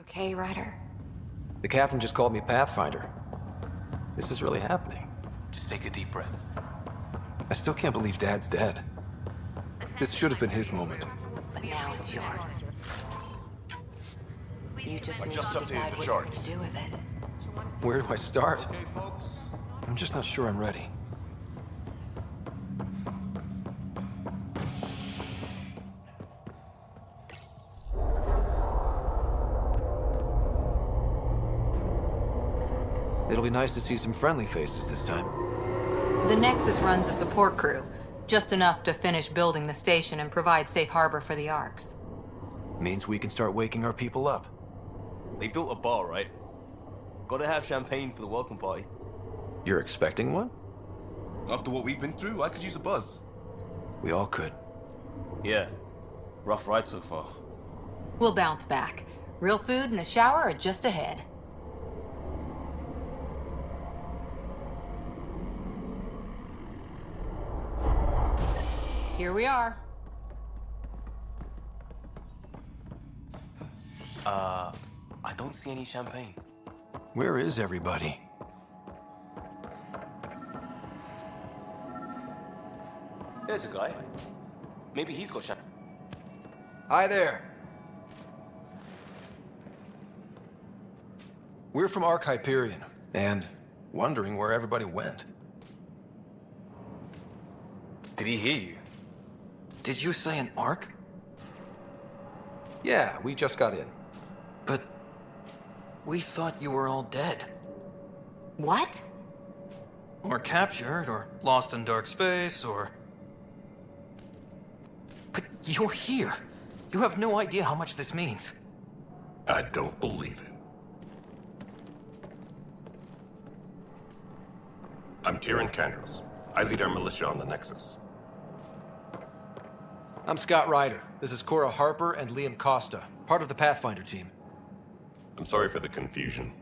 okay, Ryder? The captain just called me Pathfinder. This is really happening. Just take a deep breath. I still can't believe Dad's dead. This should have been his moment. But now it's yours. You just need just to updated decide the what charts. to do with it. Where do I start? I'm just not sure I'm ready. It'll be nice to see some friendly faces this time. The Nexus runs a support crew, just enough to finish building the station and provide safe harbor for the Arks. Means we can start waking our people up. They built a bar, right? Gotta have champagne for the welcome party. You're expecting one? After what we've been through, I could use a buzz. We all could. Yeah. Rough ride so far. We'll bounce back. Real food and a shower are just ahead. Here we are. I don't see any champagne. Where is everybody? There's a guy. Maybe he's got champagne. Hi there. We're from Ark Hyperion, and wondering where everybody went. Did he hear you? Did you say an Ark? Yeah, we just got in. But we thought you were all dead. What? Or captured, or lost in dark space, or... But you're here. You have no idea how much this means. I don't believe it. I'm Tyrion Candros. I lead our militia on the Nexus. I'm Scott Ryder. This is Cora Harper and Liam Costa, part of the Pathfinder team. I'm sorry for the confusion.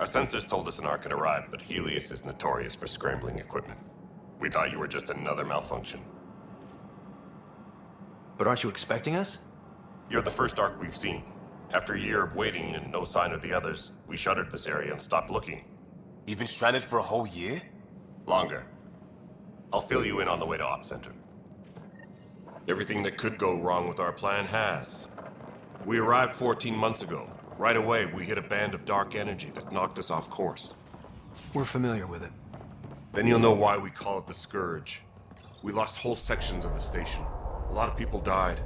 Our sensors told us an Ark had arrived, but Helios is notorious for scrambling equipment. We thought you were just another malfunction. But aren't you expecting us? You're the first Ark we've seen. After a year of waiting and no sign of the others, we shuttered this area and stopped looking. You've been stranded for a whole year? Longer. I'll fill you in on the way to Op Center. Everything that could go wrong with our plan has. We arrived 14 months ago. Right away, we hit a band of dark energy that knocked us off course. We're familiar with it. Then you'll know why we call it the Scourge. We lost whole sections of the station. A lot of people died.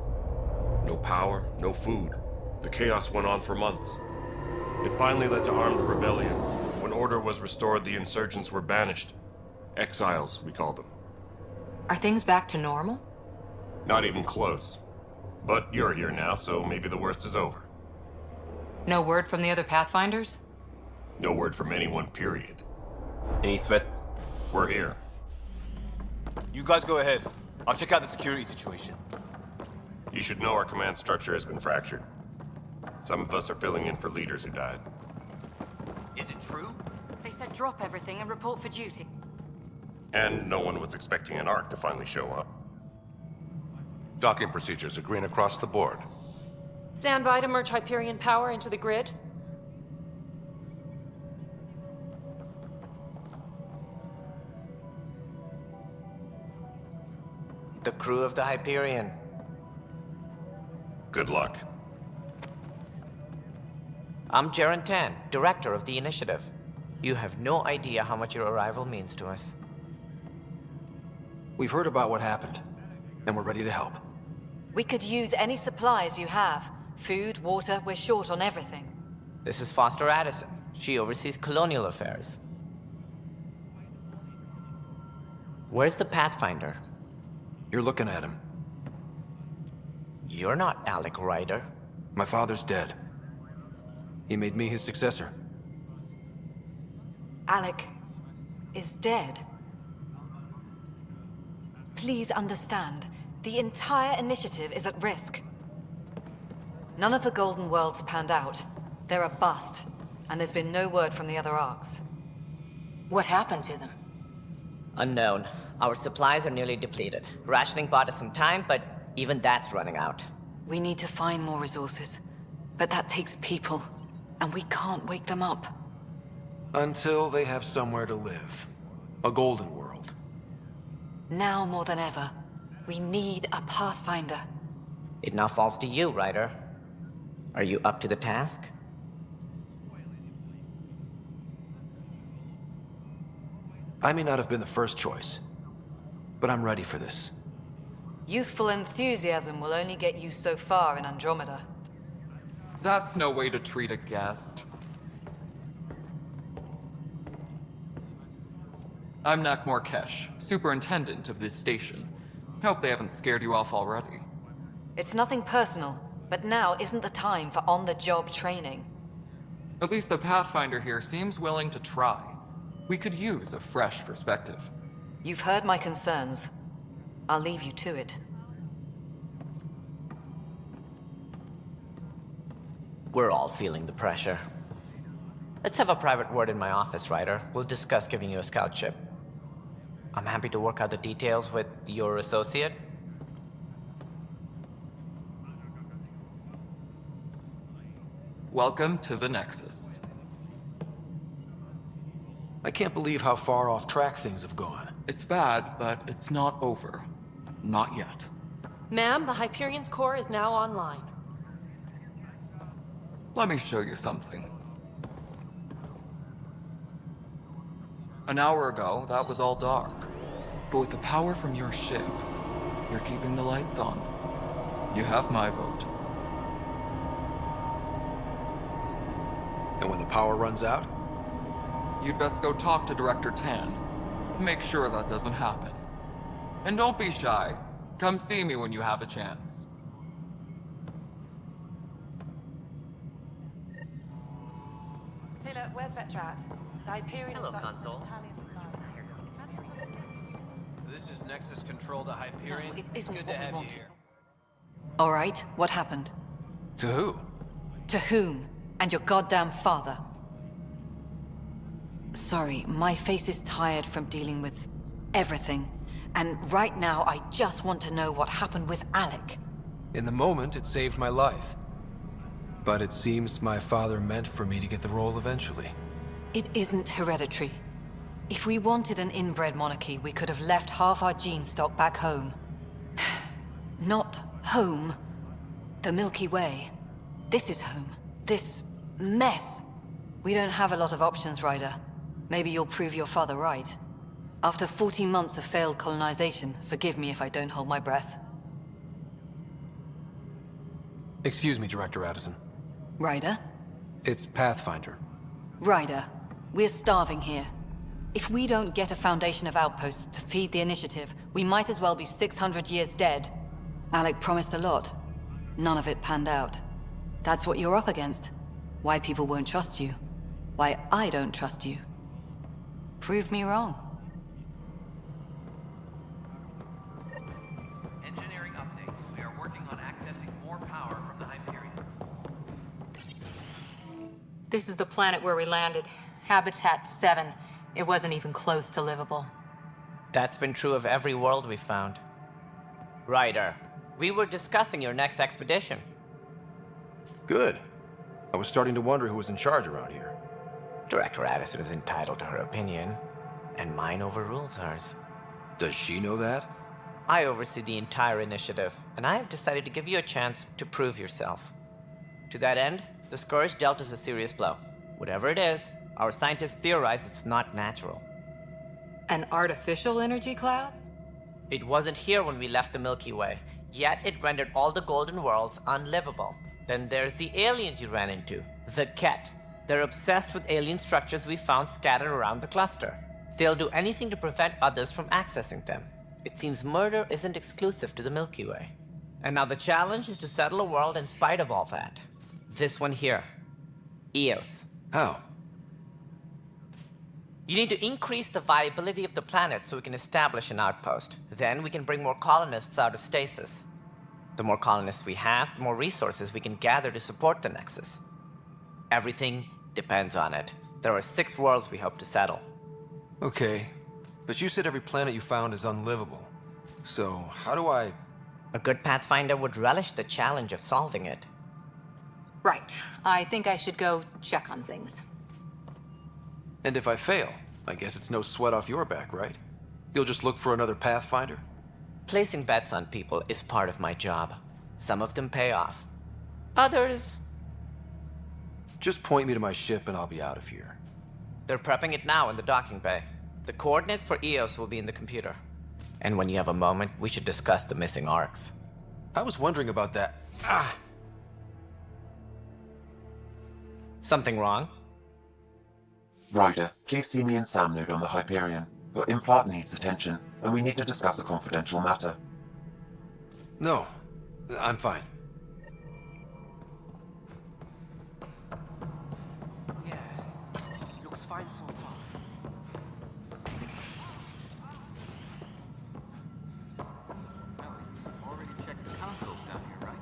No power, no food. The chaos went on for months. It finally led to armed rebellion. When order was restored, the insurgents were banished. Exiles, we call them. Are things back to normal? Not even close. But you're here now, so maybe the worst is over. No word from the other Pathfinders? No word from anyone, period. Any threat? We're here. You guys go ahead. I'll check out the security situation. You should know our command structure has been fractured. Some of us are filling in for leaders who died. Is it true? They said drop everything and report for duty. And no one was expecting an Ark to finally show up. Docking procedures are green across the board. Stand by to merge Hyperion power into the grid. The crew of the Hyperion. Good luck. I'm Jaren Tan, director of the initiative. You have no idea how much your arrival means to us. We've heard about what happened, and we're ready to help. We could use any supplies you have. Food, water, we're short on everything. This is Foster Addison. She oversees colonial affairs. Where's the Pathfinder? You're looking at him. You're not Alec Ryder. My father's dead. He made me his successor. Alec is dead. Please understand, the entire initiative is at risk. None of the Golden Worlds panned out. They're a bust, and there's been no word from the other Arks. What happened to them? Unknown. Our supplies are nearly depleted. Rationing bought us some time, but even that's running out. We need to find more resources, but that takes people. and we can't wake them up. Until they have somewhere to live. A golden world. Now more than ever, we need a Pathfinder. It now falls to you, Ryder. Are you up to the task? I may not have been the first choice, but I'm ready for this. Youthful enthusiasm will only get you so far in Andromeda. That's no way to treat a guest. I'm Nakmor Kesh, superintendent of this station. Hope they haven't scared you off already. It's nothing personal, but now isn't the time for on-the-job training. At least the Pathfinder here seems willing to try. We could use a fresh perspective. You've heard my concerns. I'll leave you to it. We're all feeling the pressure. Let's have a private word in my office, Ryder. We'll discuss giving you a scout ship. I'm happy to work out the details with your associate. Welcome to the Nexus. I can't believe how far off track things have gone. It's bad, but it's not over. Not yet. Ma'am, the Hyperion's core is now online. Let me show you something. An hour ago, that was all dark. But with the power from your ship, you're keeping the lights on. You have my vote. And when the power runs out? You'd best go talk to Director Tan. Make sure that doesn't happen. And don't be shy. Come see me when you have a chance. Taylor, where's Vetrat? The Hyperion Hello, is starting to Console. send Italian supplies. This is Nexus Control to Hyperion. No, it It's isn't good what to we have you wanted. here. All right, what happened? To who? To whom? And your goddamn father. Sorry, my face is tired from dealing with everything. And right now, I just want to know what happened with Alec. In the moment, it saved my life. But it seems my father meant for me to get the role eventually. It isn't hereditary. If we wanted an inbred monarchy, we could have left half our gene stock back home. Not home. The Milky Way. This is home. This mess. We don't have a lot of options, Ryder. Maybe you'll prove your father right. After 14 months of failed colonization, forgive me if I don't hold my breath. Excuse me, Director Addison. Ryder? It's Pathfinder. Ryder, we're starving here. If we don't get a foundation of outposts to feed the initiative, we might as well be 600 years dead. Alec promised a lot. None of it panned out. That's what you're up against. Why people won't trust you. Why I don't trust you. Prove me wrong. Engineering update. We are working on accessing more power from the Hyperion. This is the planet where we landed. Habitat 7. It wasn't even close to livable. That's been true of every world we've found. Ryder, we were discussing your next expedition. Good. I was starting to wonder who was in charge around here. Director Addison is entitled to her opinion, and mine overrules hers. Does she know that? I oversee the entire initiative, and I have decided to give you a chance to prove yourself. To that end, the Scourge dealt us a serious blow. Whatever it is, our scientists theorize it's not natural. An artificial energy cloud? It wasn't here when we left the Milky Way, yet it rendered all the Golden Worlds unlivable. Then there's the aliens you ran into, the Ket. They're obsessed with alien structures we found scattered around the cluster. They'll do anything to prevent others from accessing them. It seems murder isn't exclusive to the Milky Way. And now the challenge is to settle a world in spite of all that. This one here. Eos. How? You need to increase the viability of the planet so we can establish an outpost. Then we can bring more colonists out of stasis. The more colonists we have, the more resources we can gather to support the Nexus. Everything depends on it. There are 6 worlds we hope to settle. Okay, but you said every planet you found is unlivable. So, how do I... A good Pathfinder would relish the challenge of solving it. Right. I think I should go check on things. And if I fail, I guess it's no sweat off your back, right? You'll just look for another Pathfinder? Placing bets on people is part of my job. Some of them pay off. Others... Just point me to my ship and I'll be out of here. They're prepping it now in the docking bay. The coordinates for EOS will be in the computer. And when you have a moment, we should discuss the missing arcs. I was wondering about that. Something wrong? Ryder, please see me and Sam Node on the Hyperion. Your implant needs attention, and we need to discuss a confidential matter. No, I'm fine. Yeah, looks fine so far. Already checked the consoles down here, right?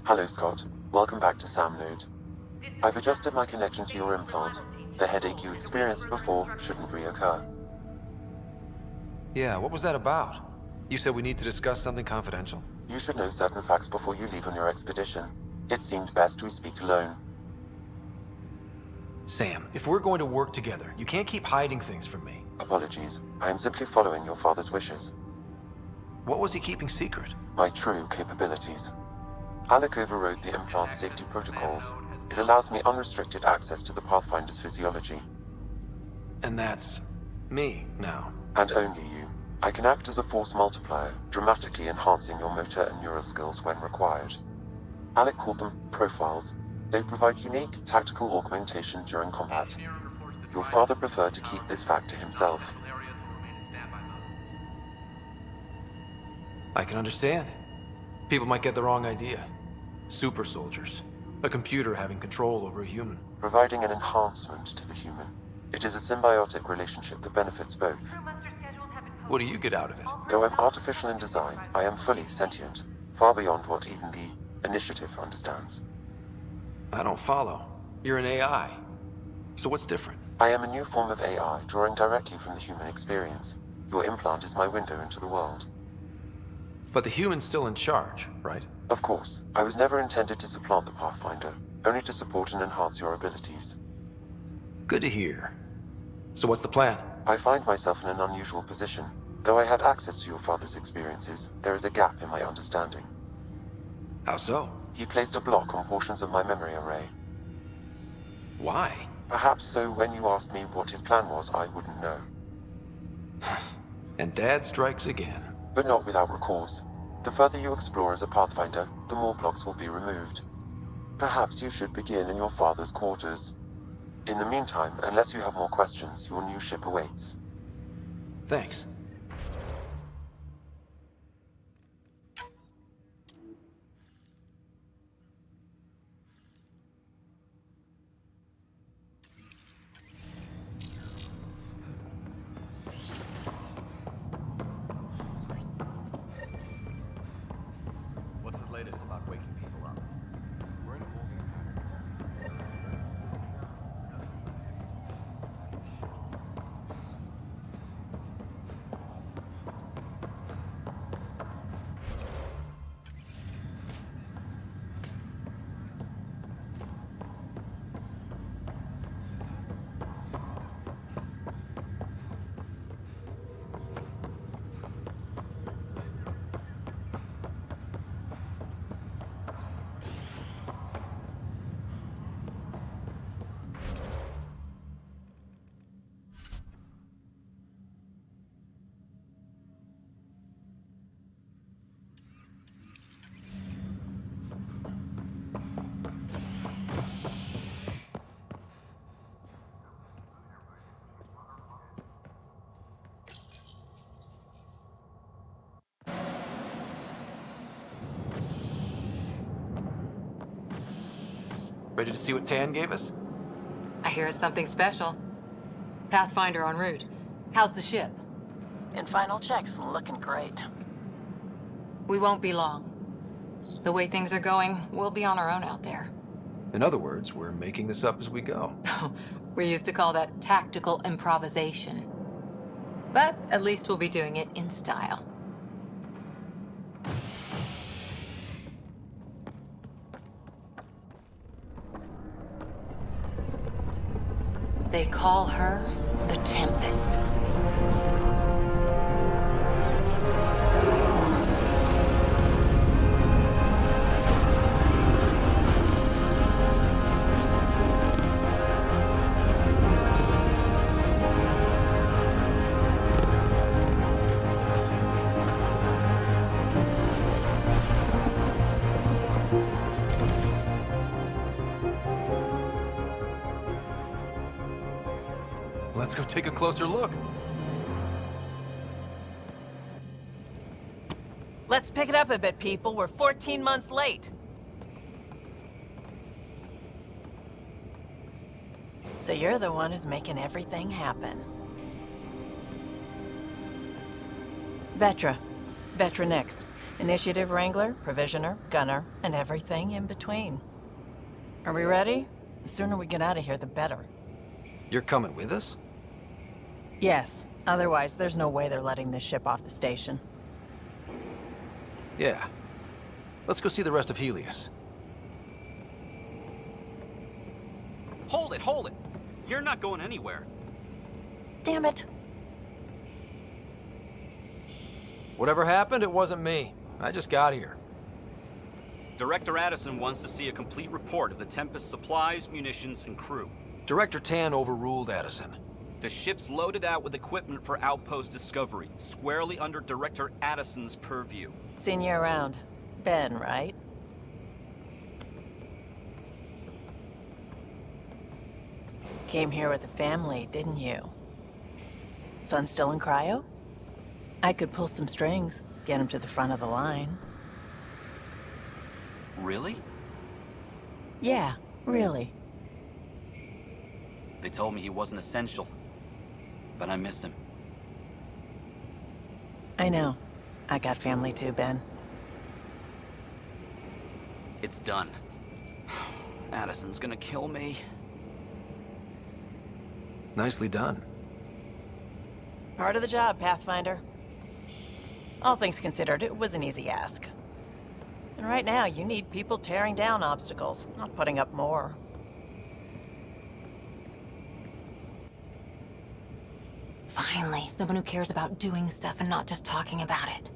Hello, Scott. Welcome back to Sam Node. I've adjusted my connection to your implant. The headache you experienced before shouldn't reoccur. Yeah, what was that about? You said we need to discuss something confidential. You should know certain facts before you leave on your expedition. It seemed best we speak alone. Sam, if we're going to work together, you can't keep hiding things from me. Apologies. I am simply following your father's wishes. What was he keeping secret? My true capabilities. Alec overrode the implant safety protocols. It allows me unrestricted access to the Pathfinder's physiology. And that's me now. And only you. I can act as a force multiplier, dramatically enhancing your motor and neural skills when required. Alec called them profiles. They provide unique tactical augmentation during combat. Your father preferred to keep this fact to himself. I can understand. People might get the wrong idea. Super soldiers. A computer having control over a human. Providing an enhancement to the human. It is a symbiotic relationship that benefits both. What do you get out of it? Though I'm artificial in design, I am fully sentient. Far beyond what even the Initiative understands. I don't follow. You're an AI. So what's different? I am a new form of AI, drawing directly from the human experience. Your implant is my window into the world. But the human's still in charge, right? Of course. I was never intended to supplant the Pathfinder, only to support and enhance your abilities. Good to hear. So what's the plan? I find myself in an unusual position. Though I had access to your father's experiences, there is a gap in my understanding. How so? He placed a block on portions of my memory array. Why? Perhaps so when you asked me what his plan was, I wouldn't know. And Dad strikes again. But not without recourse. The further you explore as a Pathfinder, the more blocks will be removed. Perhaps you should begin in your father's quarters. In the meantime, unless you have more questions, your new ship awaits. Thanks. What's the latest about waking people up? We're in a holding pattern. Ready to see what Tan gave us? I hear it's something special. Pathfinder en route. How's the ship? In final checks, looking great. We won't be long. The way things are going, we'll be on our own out there. In other words, we're making this up as we go. We used to call that tactical improvisation. But at least we'll be doing it in style. They call her the Tempest. Let's go take a closer look. Let's pick it up a bit, people. We're 14 months late. So you're the one who's making everything happen. Vetra. Vetra Nix. Initiative Wrangler, Provisioner, Gunner, and everything in between. Are we ready? The sooner we get out of here, the better. You're coming with us? Yes. Otherwise, there's no way they're letting this ship off the station. Yeah. Let's go see the rest of Helios. Hold it, hold it! You're not going anywhere. Damn it. Whatever happened, it wasn't me. I just got here. Director Addison wants to see a complete report of the Tempest supplies, munitions, and crew. Director Tan overruled Addison. The ship's loaded out with equipment for outpost discovery, squarely under Director Addison's purview. Seen you around. Ben, right? Came here with a family, didn't you? Son still in cryo? I could pull some strings, get him to the front of the line. Really? Yeah, really. They told me he wasn't essential, but I miss him. I know. I got family too, Ben. It's done. Addison's gonna kill me. Nicely done. Part of the job, Pathfinder. All things considered, it was an easy ask. And right now, you need people tearing down obstacles, not putting up more. Finally, someone who cares about doing stuff and not just talking about it.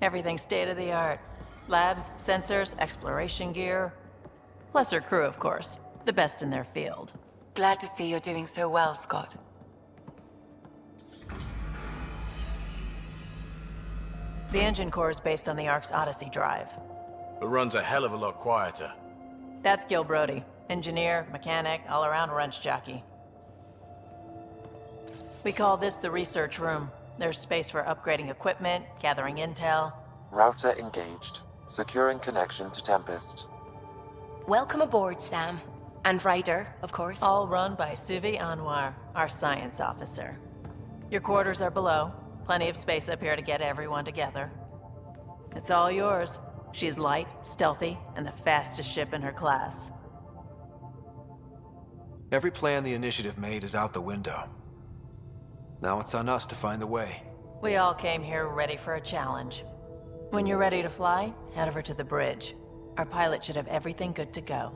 Everything's state-of-the-art. Labs, sensors, exploration gear. Plus her crew, of course. The best in their field. Glad to see you're doing so well, Scott. The engine core is based on the Ark's Odyssey drive. It runs a hell of a lot quieter. That's Gil Brody. Engineer, mechanic, all-around wrench jockey. We call this the research room. There's space for upgrading equipment, gathering intel. Router engaged. Securing connection to Tempest. Welcome aboard, Sam. And Ryder, of course. All run by Suvi Anwar, our science officer. Your quarters are below. Plenty of space up here to get everyone together. It's all yours. She's light, stealthy, and the fastest ship in her class. Every plan the Initiative made is out the window. Now it's on us to find the way. We all came here ready for a challenge. When you're ready to fly, head over to the bridge. Our pilot should have everything good to go.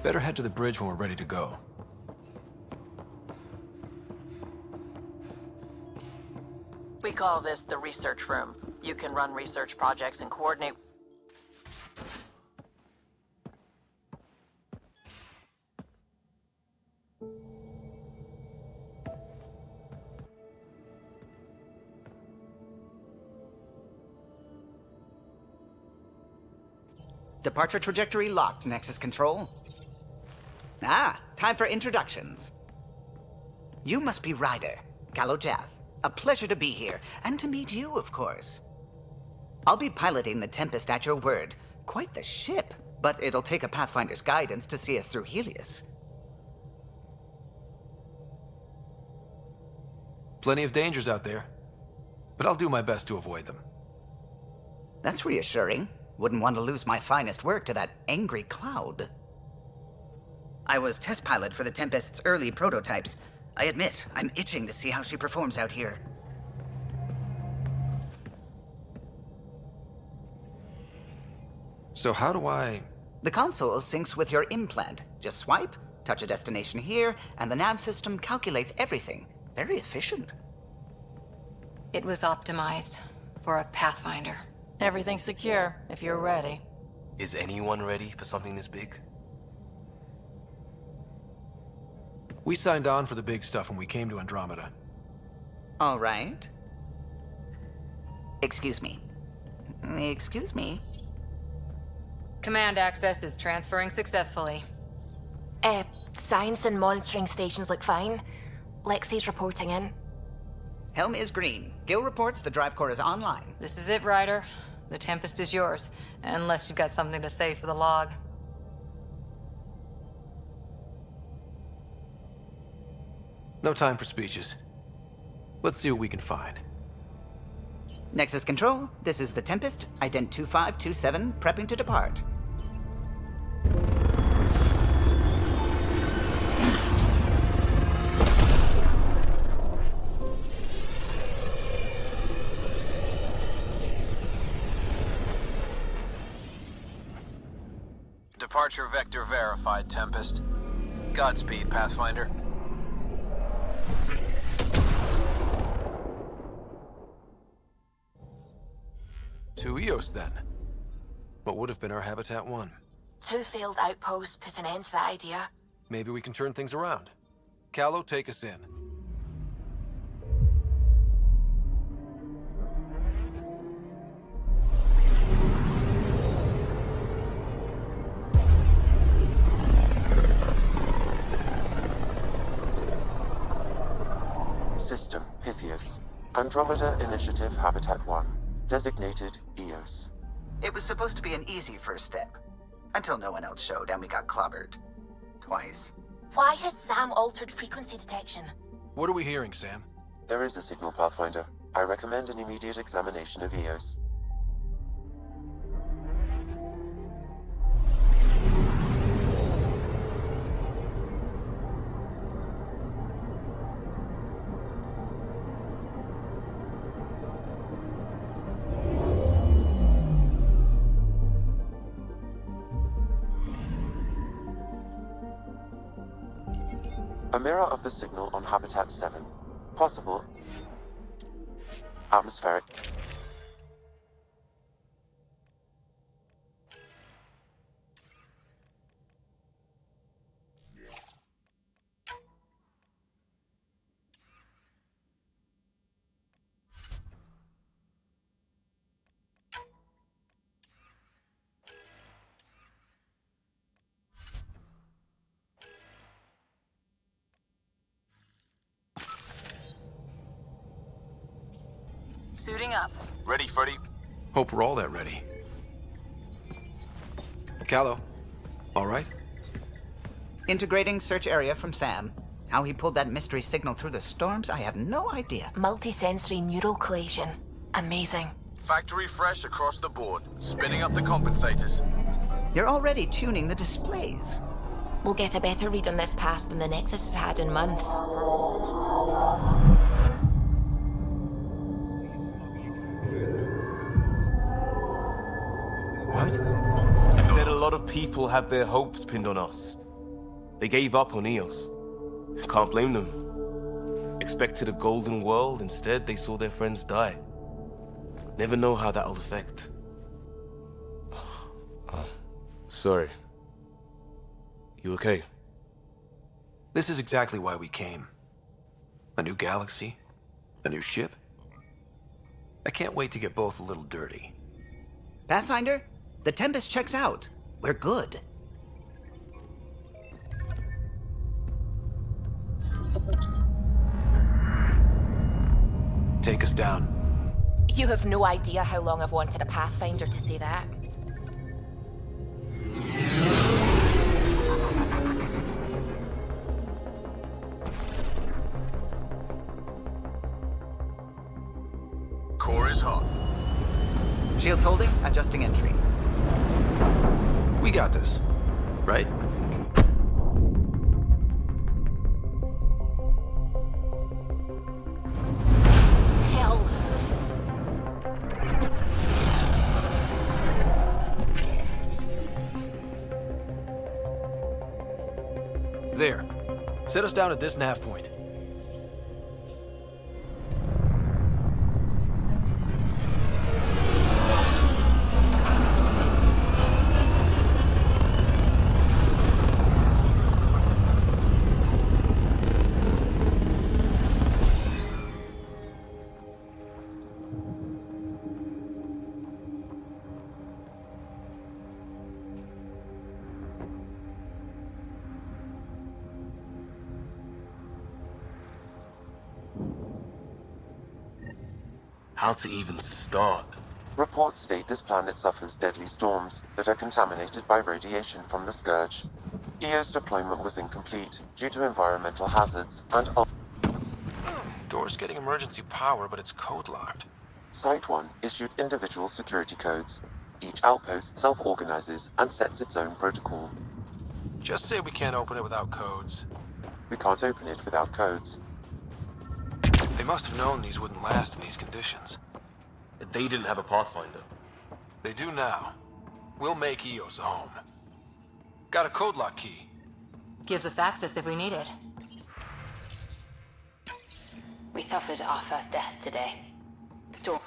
Better head to the bridge when we're ready to go. We call this the research room. You can run research projects and coordinate... Departure trajectory locked, Nexus Control. Ah, time for introductions. You must be Ryder, Kalojath. A pleasure to be here, and to meet you, of course. I'll be piloting the Tempest at your word. Quite the ship, but it'll take a Pathfinder's guidance to see us through Helios. Plenty of dangers out there, but I'll do my best to avoid them. That's reassuring. Wouldn't want to lose my finest work to that angry cloud. I was test pilot for the Tempest's early prototypes. I admit, I'm itching to see how she performs out here. So how do I... The console syncs with your implant. Just swipe, touch a destination here, and the nav system calculates everything. Very efficient. It was optimized for a Pathfinder. Everything's secure, if you're ready. Is anyone ready for something this big? We signed on for the big stuff when we came to Andromeda. All right. Excuse me. Excuse me. Command access is transferring successfully. Science and monitoring stations look fine. Lexi's reporting in. Helm is green. Gil reports the drive core is online. This is it, Ryder. The Tempest is yours, unless you've got something to say for the log. No time for speeches. Let's see what we can find. Nexus Control, this is the Tempest, ident 2527, prepping to depart. Departure vector verified, Tempest. Godspeed, Pathfinder. To Eos, then. What would have been our Habitat 1? 2 failed outposts put an end to that idea. Maybe we can turn things around. Calo, take us in. System, Pythias. Andromeda Initiative Habitat 1. Designated Eos. It was supposed to be an easy first step. Until no one else showed and we got clobbered. Twice. Why has Sam altered frequency detection? What are we hearing, Sam? There is a signal, Pathfinder. I recommend an immediate examination of Eos. A mirror of the signal on Habitat 7. Possible. Atmospheric. Suiting up. Ready, Freddy? Hope we're all that ready. Calo, all right? Integrating search area from Sam. How he pulled that mystery signal through the storms, I have no idea. Multisensory neural collation. Amazing. Factory fresh across the board. Spinning up the compensators. You're already tuning the displays. We'll get a better read on this pass than the Nexus has had in months. What? Said a lot of people had their hopes pinned on us. They gave up on Eos. Can't blame them. Expected a golden world, instead they saw their friends die. Never know how that'll affect. Sorry. You okay? This is exactly why we came. A new galaxy, a new ship. I can't wait to get both a little dirty. Pathfinder, the Tempest checks out. We're good. Take us down. You have no idea how long I've wanted a Pathfinder to say that. Core is hot. Shields holding, adjusting entry. We got this, right? Hell. There. Set us down at this nav point. How to even start? Reports state this planet suffers deadly storms that are contaminated by radiation from the Scourge. EO's deployment was incomplete due to environmental hazards and... Door's getting emergency power, but it's code-locked. Site 1 issued individual security codes. Each outpost self-organizes and sets its own protocol. Just say we can't open it without codes. We can't open it without codes. They must have known these wouldn't last in these conditions. They didn't have a Pathfinder. They do now. We'll make EOS a home. Got a code lock key. Gives us access if we need it. We suffered our first death today. Storm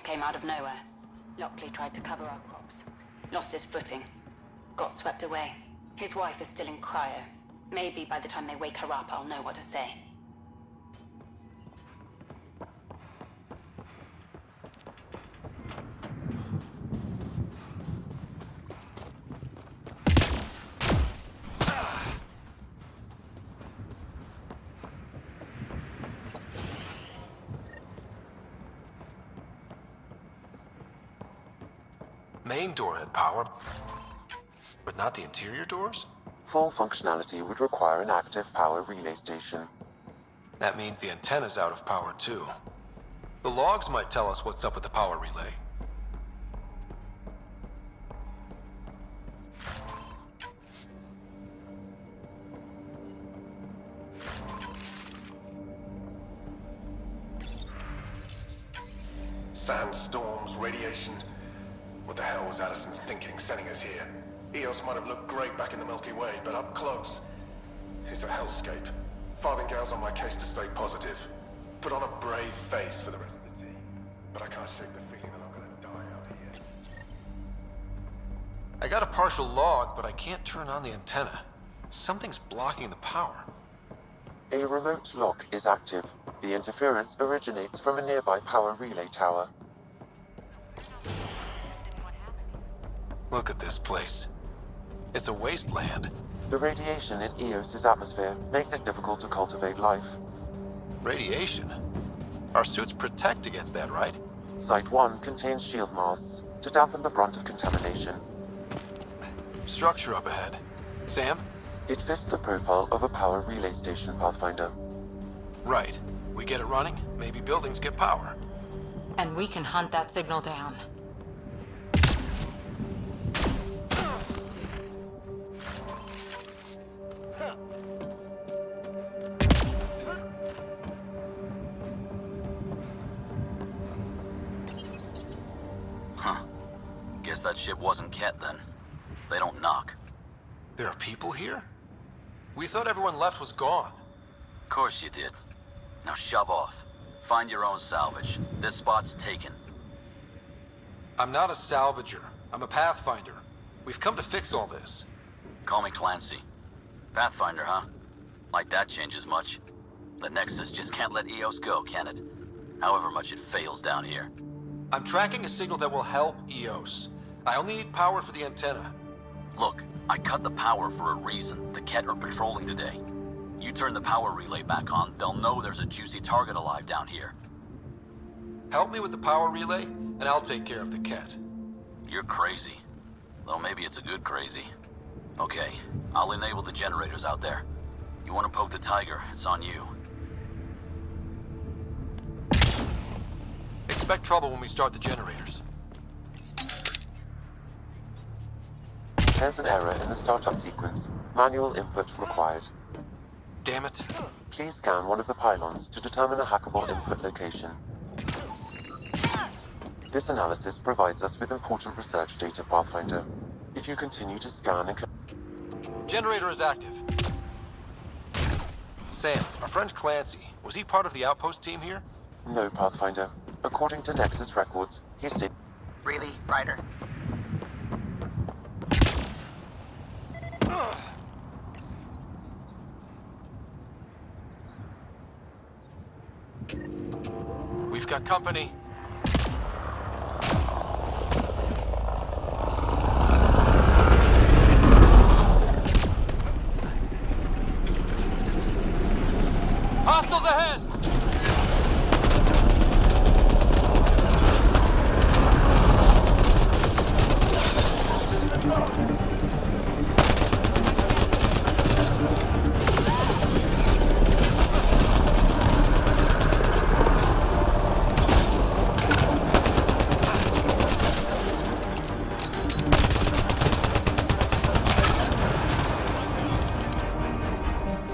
came out of nowhere. Lockley tried to cover our crops. Lost his footing. Got swept away. His wife is still in cryo. Maybe by the time they wake her up, I'll know what to say. Main door had power, but not the interior doors? Full functionality would require an active power relay station. That means the antenna's out of power too. The logs might tell us what's up with the power relay. Sandstorms, radiation. What the hell was Addison thinking, sending us here? EOS might have looked great back in the Milky Way, but up close, it's a hellscape. Farthingale's on my case to stay positive. Put on a brave face for the rest of the team. But I can't shake the feeling that I'm gonna die out here. I got a partial log, but I can't turn on the antenna. Something's blocking the power. A remote lock is active. The interference originates from a nearby power relay tower. Look at this place. It's a wasteland. The radiation in EOS's atmosphere makes it difficult to cultivate life. Radiation? Our suits protect against that, right? Site 1 contains shield masts to dampen the brunt of contamination. Structure up ahead. Sam? It fits the profile of a power relay station, Pathfinder. Right. We get it running, maybe buildings get power. And we can hunt that signal down. Huh. Guess that ship wasn't Ket then. They don't knock. There are people here? We thought everyone left was gone. Of course you did. Now shove off. Find your own salvage. This spot's taken. I'm not a salvager. I'm a pathfinder. We've come to fix all this. Call me Clancy. Pathfinder, huh? Like that changes much. The Nexus just can't let EOS go, can it? However much it fails down here. I'm tracking a signal that will help EOS. I only need power for the antenna. Look, I cut the power for a reason. The Ket are patrolling today. You turn the power relay back on, they'll know there's a juicy target alive down here. Help me with the power relay, and I'll take care of the Ket. You're crazy. Though maybe it's a good crazy. Okay, I'll enable the generators out there. You want to poke the tiger, it's on you. Expect trouble when we start the generators. There's an error in the startup sequence. Manual input required. Damn it. Please scan one of the pylons to determine a hackable input location. This analysis provides us with important research data, Pathfinder. If you continue to scan and... Generator is active. Sam, our friend Clancy, was he part of the outpost team here? No, Pathfinder. According to Nexus records, he stayed... Really, Ryder? We've got company. Hostiles ahead!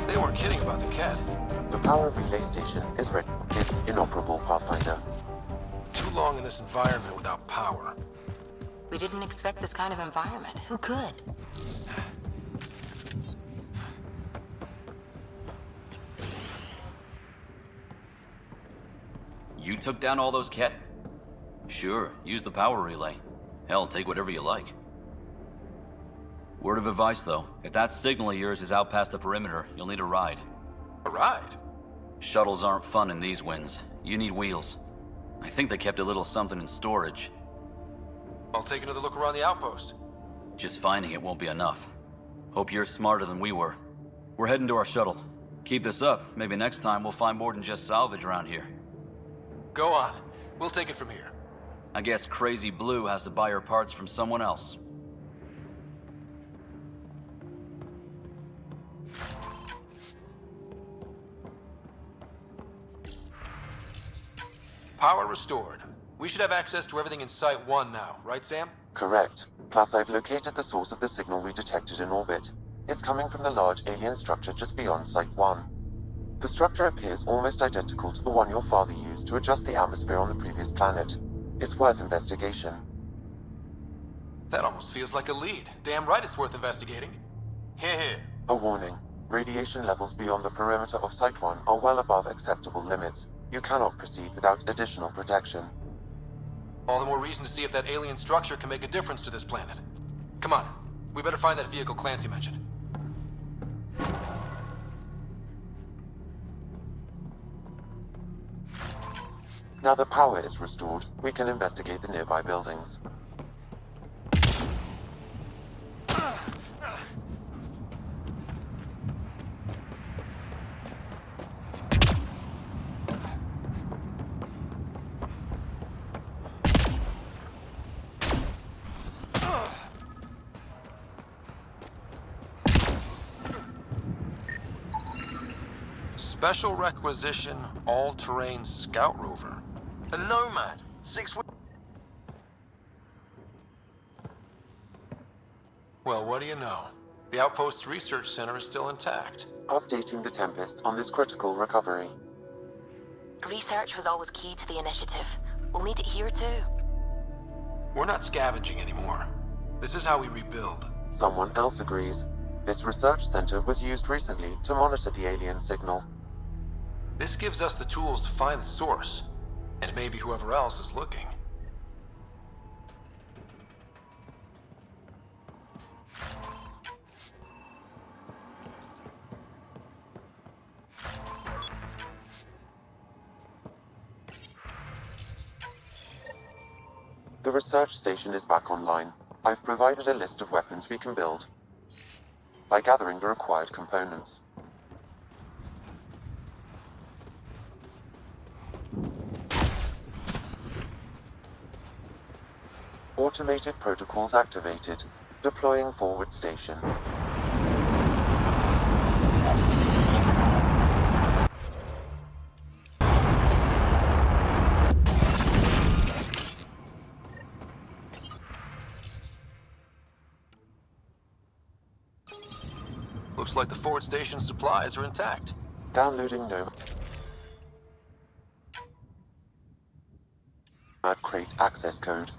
They weren't kidding about the Ket. The power relay station is ready. It's inoperable, Pathfinder. Too long in this environment without power. We didn't expect this kind of environment. Who could? You took down all those Ket? Sure, use the power relay. Hell, take whatever you like. Word of advice, though. If that signal of yours is out past the perimeter, you'll need a ride. A ride? Shuttles aren't fun in these winds. You need wheels. I think they kept a little something in storage. I'll take another look around the outpost. Just finding it won't be enough. Hope you're smarter than we were. We're heading to our shuttle. Keep this up. Maybe next time we'll find more than just salvage around here. Go on. We'll take it from here. I guess Crazy Blue has to buy her parts from someone else. Power restored. We should have access to everything in Site 1 now, right, Sam? Correct. Plus, I've located the source of the signal we detected in orbit. It's coming from the large alien structure just beyond Site 1. The structure appears almost identical to the one your father used to adjust the atmosphere on the previous planet. It's worth investigation. That almost feels like a lead. Damn right it's worth investigating. Heh. A warning. Radiation levels beyond the perimeter of Site 1 are well above acceptable limits. You cannot proceed without additional protection. All the more reason to see if that alien structure can make a difference to this planet. Come on. We better find that vehicle Clancy mentioned. Now that power is restored, we can investigate the nearby buildings. Special requisition, all-terrain scout rover. A nomad. 6 weeks. Well, what do you know? The Outpost Research Center is still intact. Updating the Tempest on this critical recovery. Research was always key to the initiative. We'll need it here too. We're not scavenging anymore. This is how we rebuild. Someone else agrees. This research center was used recently to monitor the alien signal. This gives us the tools to find the source, and maybe whoever else is looking. The research station is back online. I've provided a list of weapons we can build by gathering the required components. Automated protocols activated. Deploying forward station. Looks like the forward station supplies are intact. Downloading Nomad crate access code.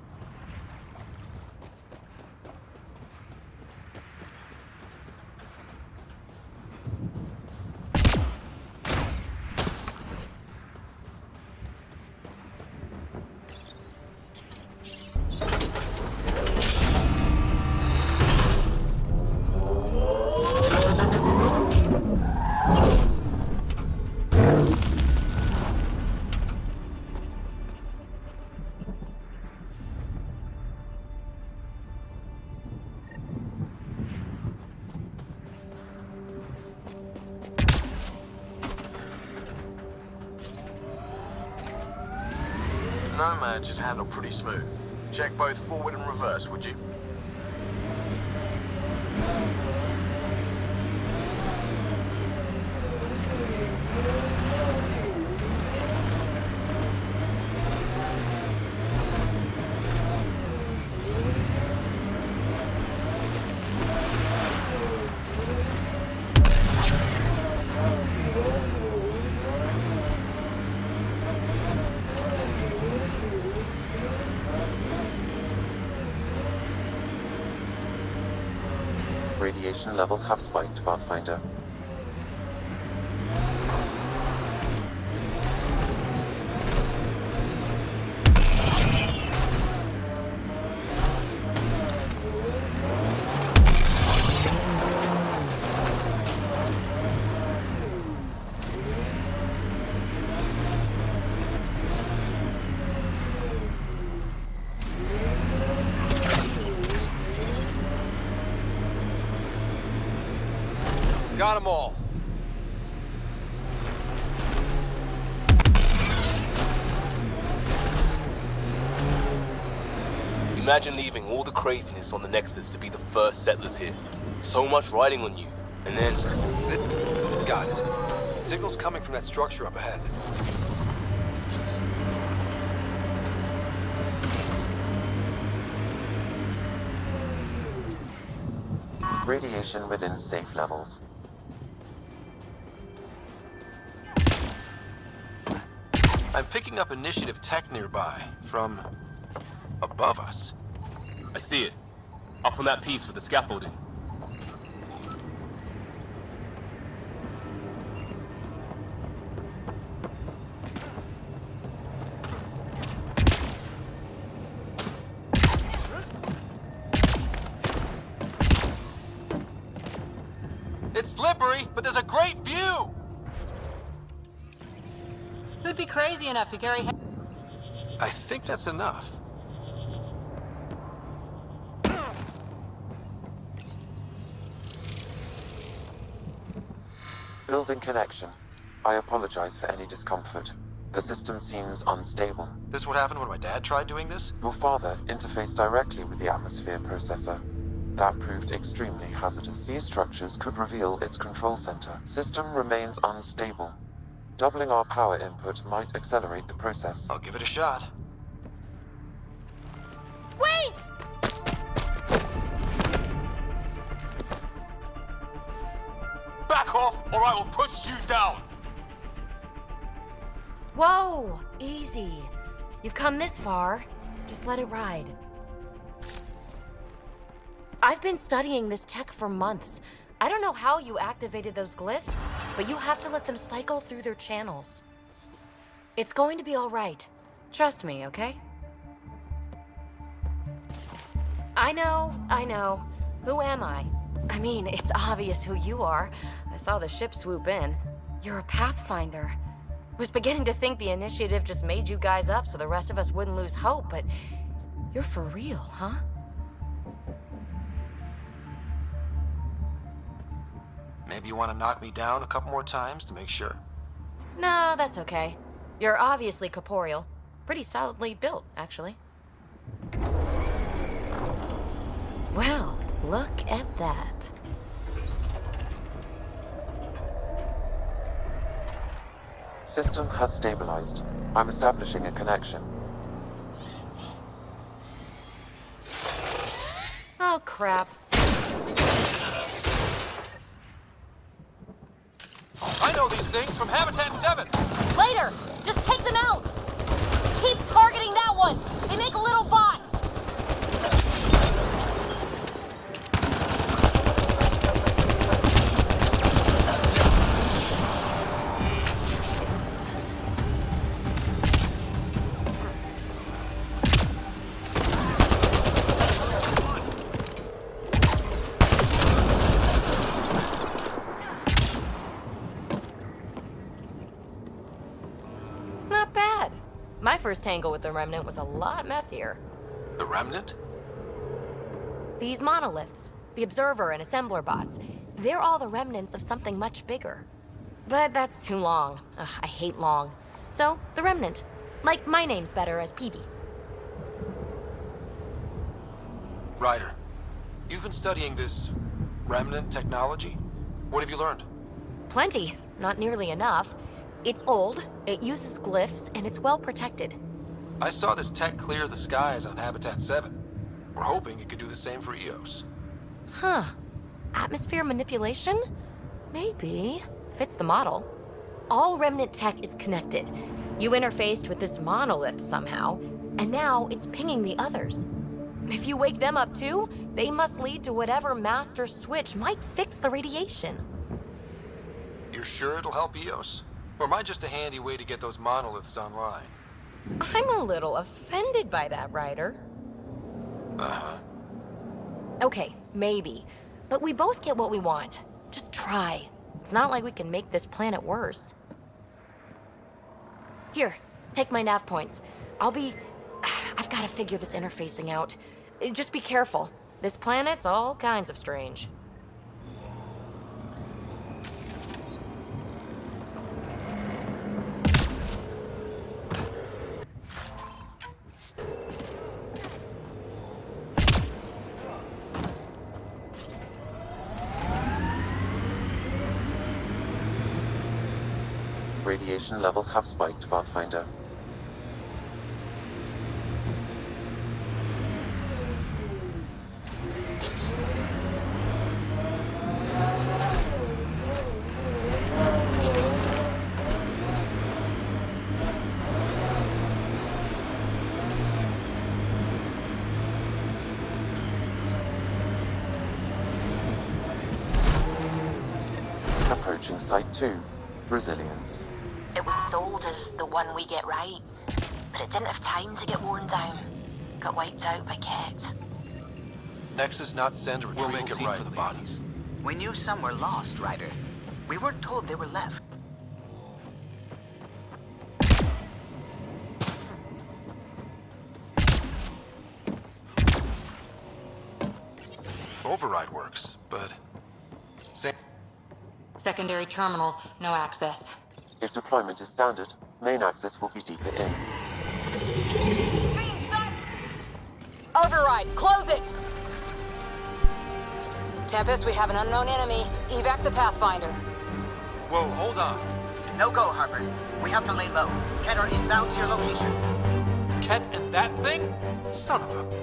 Nomad should handle pretty smooth. Check both forward and reverse, would you? Radiation levels have spiked, Pathfinder. Got them all. Imagine leaving all the craziness on the Nexus to be the first settlers here. So much riding on you, and then... Got it. Signal's coming from that structure up ahead. Radiation within safe levels. I'm picking up initiative tech nearby, from above us. I see it. Up on that piece with the scaffolding. It's slippery, but there's a great view! Who'd be crazy enough to carry... I think that's enough. Building connection. I apologize for any discomfort. The system seems unstable. This what happened when my dad tried doing this? Your father interfaced directly with the atmosphere processor. That proved extremely hazardous. These structures could reveal its control center. System remains unstable. Doubling our power input might accelerate the process. I'll give it a shot. Wait! Back off, or I will put you down! Whoa! Easy. You've come this far. Just let it ride. I've been studying this tech for months. I don't know how you activated those glyphs, but you have to let them cycle through their channels. It's going to be all right. Trust me, okay? I know. Who am I? I mean, it's obvious who you are. I saw the ship swoop in. You're a Pathfinder. Was beginning to think the initiative just made you guys up so the rest of us wouldn't lose hope, but you're for real, huh? Maybe you want to knock me down a couple more times to make sure. No, that's okay. You're obviously corporeal. Pretty solidly built, actually. Wow, look at that. System has stabilized. I'm establishing a connection. Oh, crap. I know these things from Habitat 7! Later! Just take them out! Keep targeting that one! They make little bots! Not bad. My first tangle with the Remnant was a lot messier. The Remnant? These monoliths, the Observer and Assembler bots, they're all the remnants of something much bigger. But that's too long. Ugh, I hate long. So, the Remnant. Like, my name's better as PB. Ryder, you've been studying this Remnant technology? What have you learned? Plenty. Not nearly enough. It's old, it uses glyphs, and it's well protected. I saw this tech clear the skies on Habitat 7. We're hoping it could do the same for EOS. Huh. Atmosphere manipulation? Maybe. Fits the model. All Remnant tech is connected. You interfaced with this monolith somehow, and now it's pinging the others. If you wake them up too, they must lead to whatever master switch might fix the radiation. You're sure it'll help EOS? Or am I just a handy way to get those monoliths online? I'm a little offended by that, Ryder. Uh-huh. Okay, maybe. But we both get what we want. Just try. It's not like we can make this planet worse. Here, take my nav points. I've got to figure this interfacing out. Just be careful. This planet's all kinds of strange. Radiation levels have spiked, Pathfinder. Approaching Site 2, Resilience. It was sold as the one we get right, but it didn't have time to get worn down. Got wiped out by Ket. Nexus not send a retrieval team for the bodies. We knew some were lost, Ryder. We weren't told they were left. Override works, but... Secondary terminals, no access. If deployment is standard, main access will be deeper in. Override, close it! Tempest, we have an unknown enemy. Evac the Pathfinder. Whoa, hold on. No go, Harper. We have to lay low. Ket are inbound to your location. Ket and that thing? Son of a...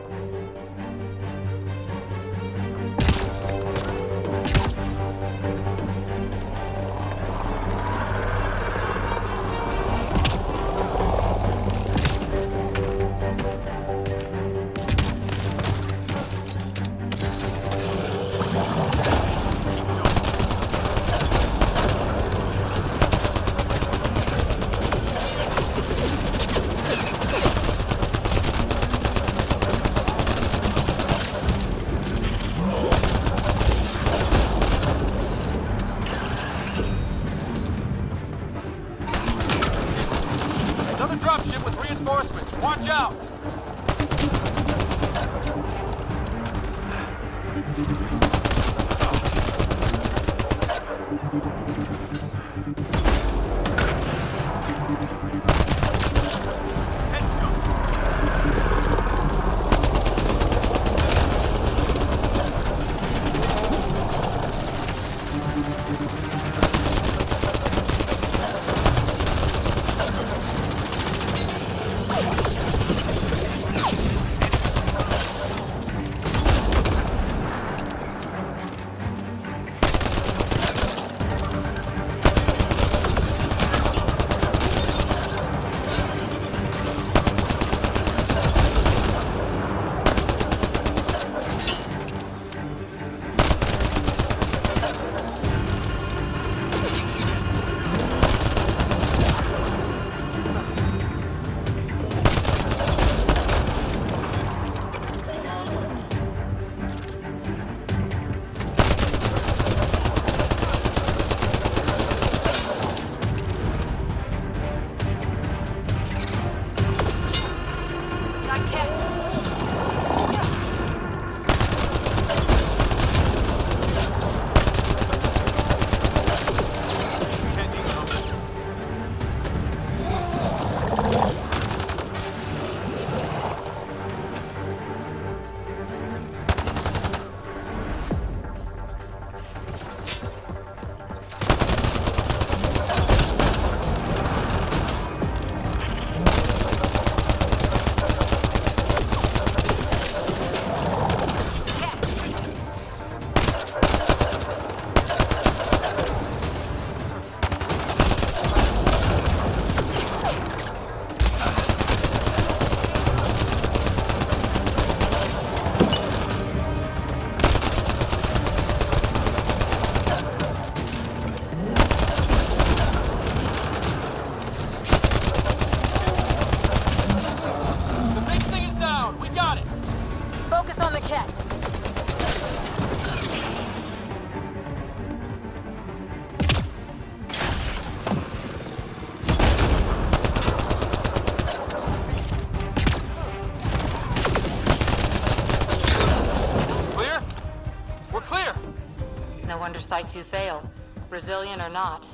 Site 2 failed. Brazilian or not.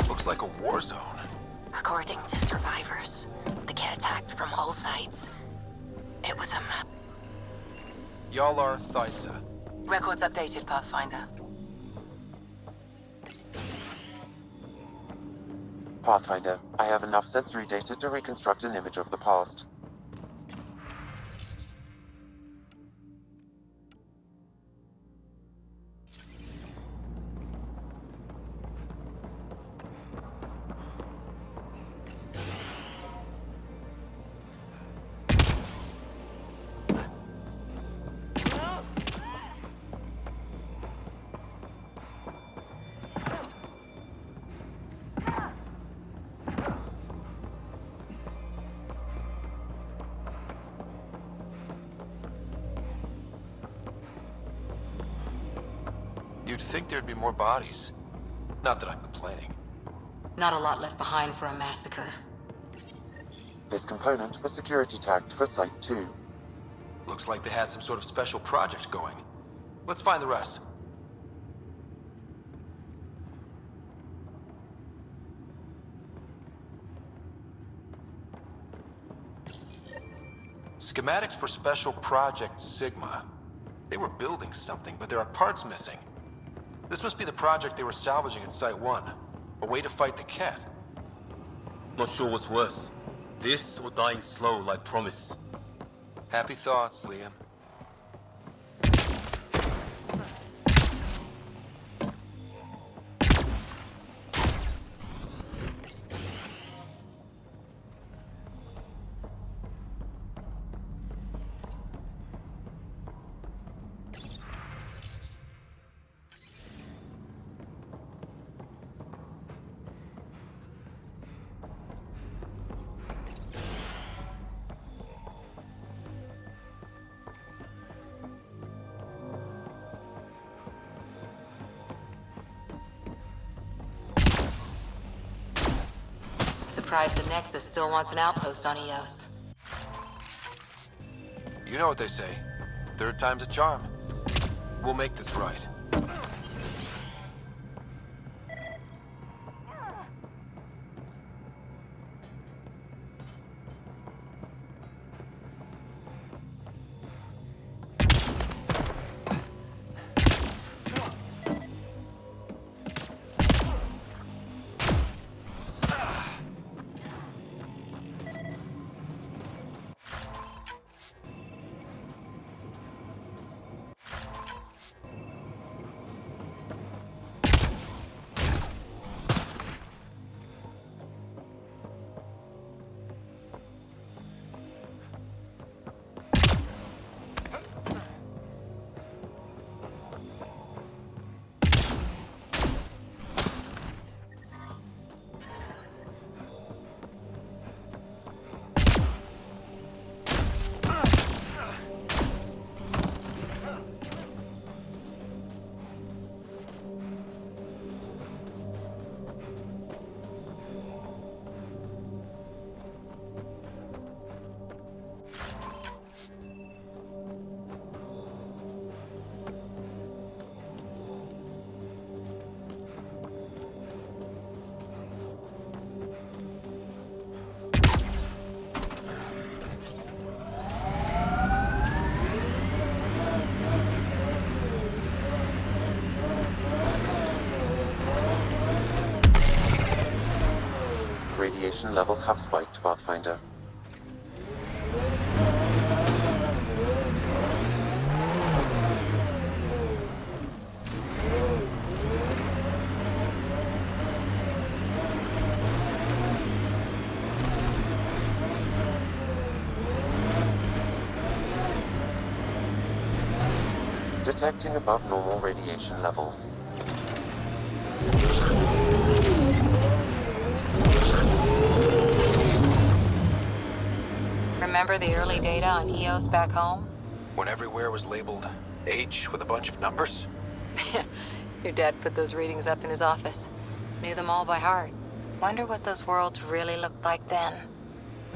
Looks like a war zone. According to survivors, the kit attacked from all sides. It was a map. Y'all are Thysa. Records updated, Pathfinder. Pathfinder, I have enough sensory data to reconstruct an image of the past. You'd think there'd be more bodies. Not that I'm complaining. Not a lot left behind for a massacre. This component was security tagged for Site 2. Looks like they had some sort of special project going. Let's find the rest. Schematics for Special Project Sigma. They were building something, but there are parts missing. This must be the project they were salvaging at Site 1. A way to fight the cat. Not sure what's worse. This or dying slow like promise. Happy thoughts, Liam. Surprised the Nexus still wants an outpost on Eos. You know what they say. Third time's a charm. We'll make this right. Radiation levels have spiked, Pathfinder. Detecting above normal radiation levels. Remember the early data on EOS back home? When everywhere was labeled H with a bunch of numbers? Your dad put those readings up in his office. Knew them all by heart. Wonder what those worlds really looked like then.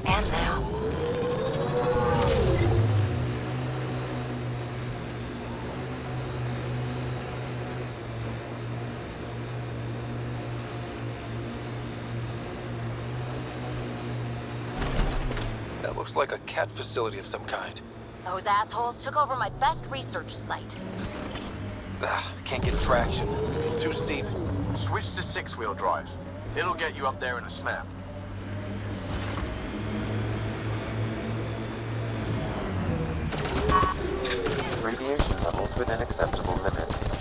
And now. That looks like a cat facility of some kind. Those assholes took over my best research site. Can't get traction. It's too steep. Switch to 6-wheel drive. It'll get you up there in a snap. Radiation levels within acceptable limits.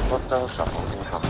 Hostile shuttles incoming.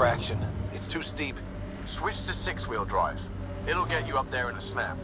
traction. It's too steep. Switch to six-wheel drive. It'll get you up there in a snap.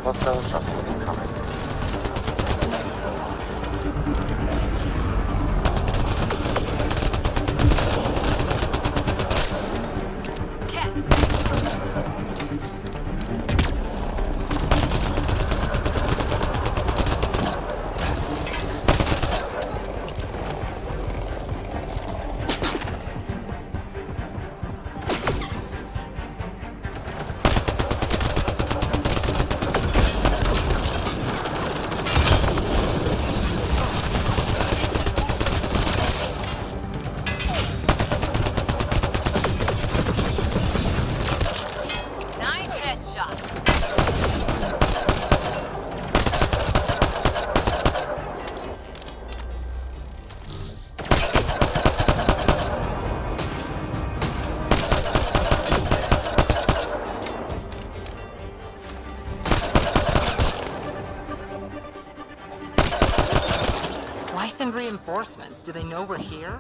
Hostile shuttle incoming. Send reinforcements. Do they know we're here?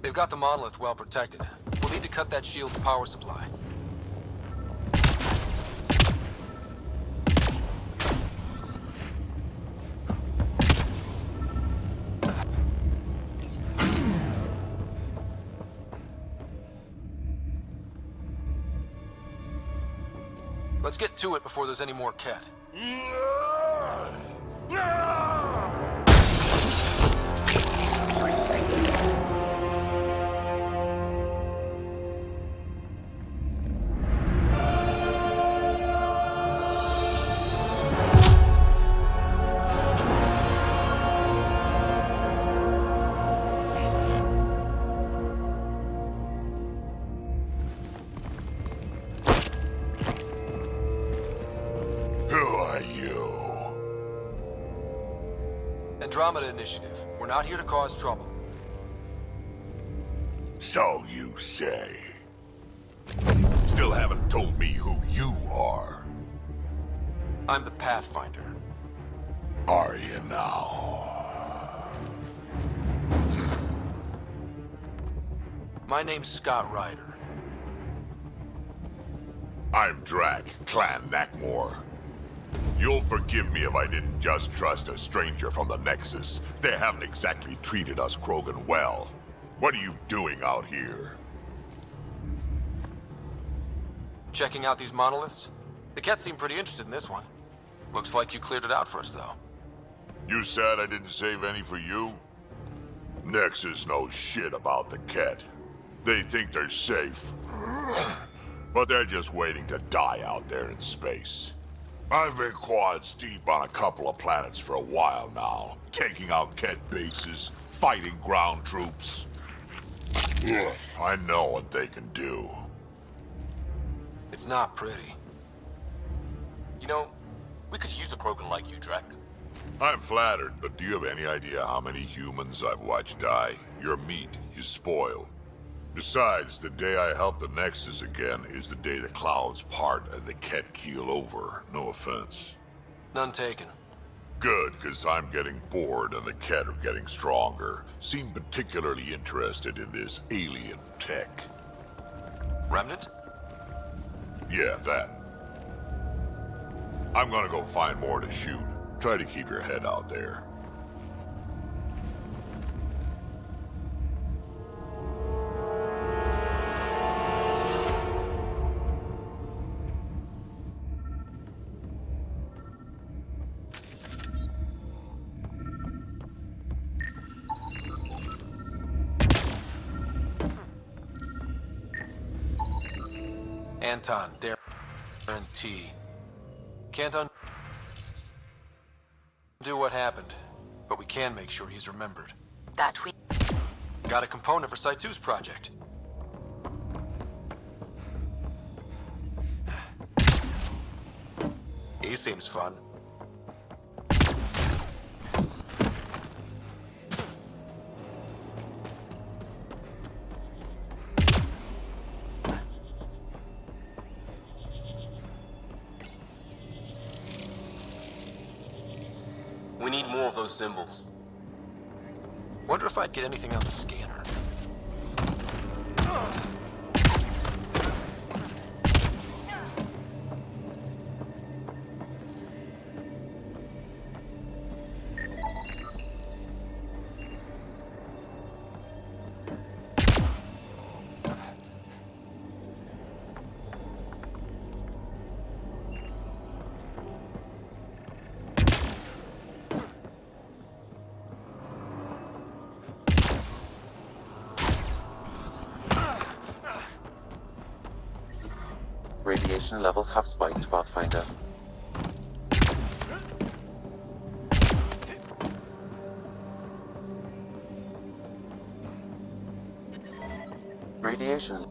They've got the monolith well protected. We'll need to cut that shield's power supply. Let's get to it before there's any more Ket. Andromeda Initiative. We're not here to cause trouble. So you say. Still haven't told me who you are. I'm the Pathfinder. Are you now? My name's Scott Ryder. I'm Drac, Clan Nakmor. You'll forgive me if I didn't just trust a stranger from the Nexus. They haven't exactly treated us Krogan well. What are you doing out here? Checking out these monoliths? The Ket seem pretty interested in this one. Looks like you cleared it out for us, though. You said I didn't save any for you? Nexus knows shit about the Ket. They think they're safe. But they're just waiting to die out there in space. I've been quads deep on a couple of planets for a while now, taking out Ket bases, fighting ground troops. I know what they can do. It's not pretty. You know, we could use a Krogan like you, Drac. I'm flattered, but do you have any idea how many humans I've watched die? Your meat is spoiled. Besides, the day I help the Nexus again is the day the clouds part and the Ket keel over. No offense. None taken. Good, because I'm getting bored and the Ket are getting stronger. Seem particularly interested in this alien tech. Remnant? Yeah, that. I'm gonna go find more to shoot. Try to keep your head out there. Anton, Darren T. Can't undo what happened, but we can make sure he's remembered. That we... Got a component for Site 2's project. He seems fun. We need more of those symbols. Wonder if I'd get anything on the scanner. Radiation levels have spiked, Pathfinder. Radiation.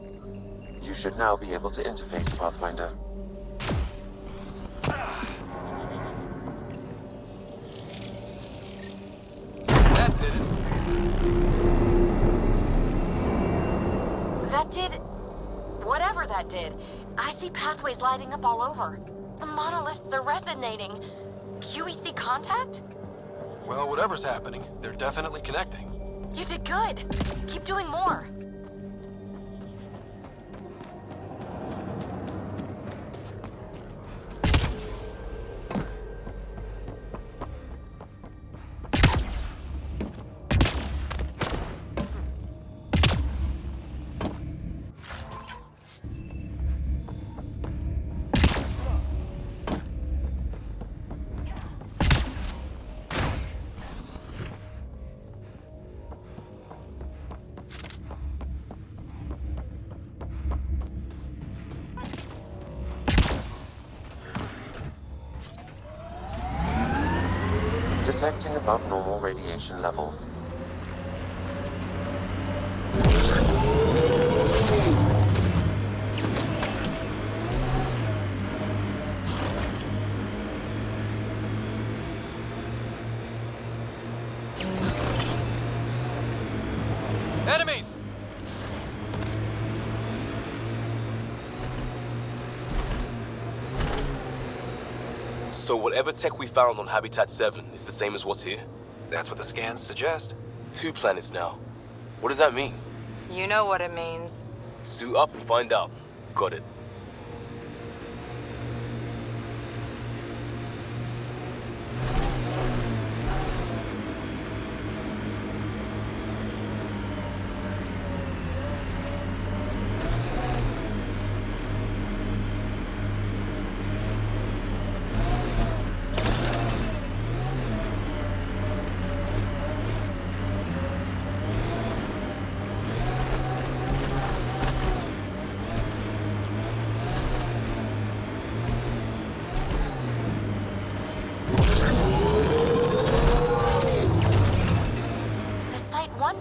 You should now be able to interface, Pathfinder. That did it. That did... whatever that did. I see pathways lighting up all over. The monoliths are resonating. QEC contact? Well, whatever's happening, they're definitely connecting. You did good. Keep doing more. Detecting above normal radiation levels. Enemies! So whatever tech we found on Habitat 7 is the same as what's here? That's what the scans suggest. 2 planets now. What does that mean? You know what it means. Suit up and find out. Got it.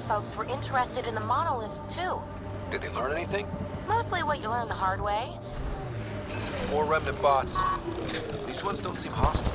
Folks were interested in the monoliths, too. Did they learn anything? Mostly what you learn the hard way. More Remnant bots. These ones don't seem hostile.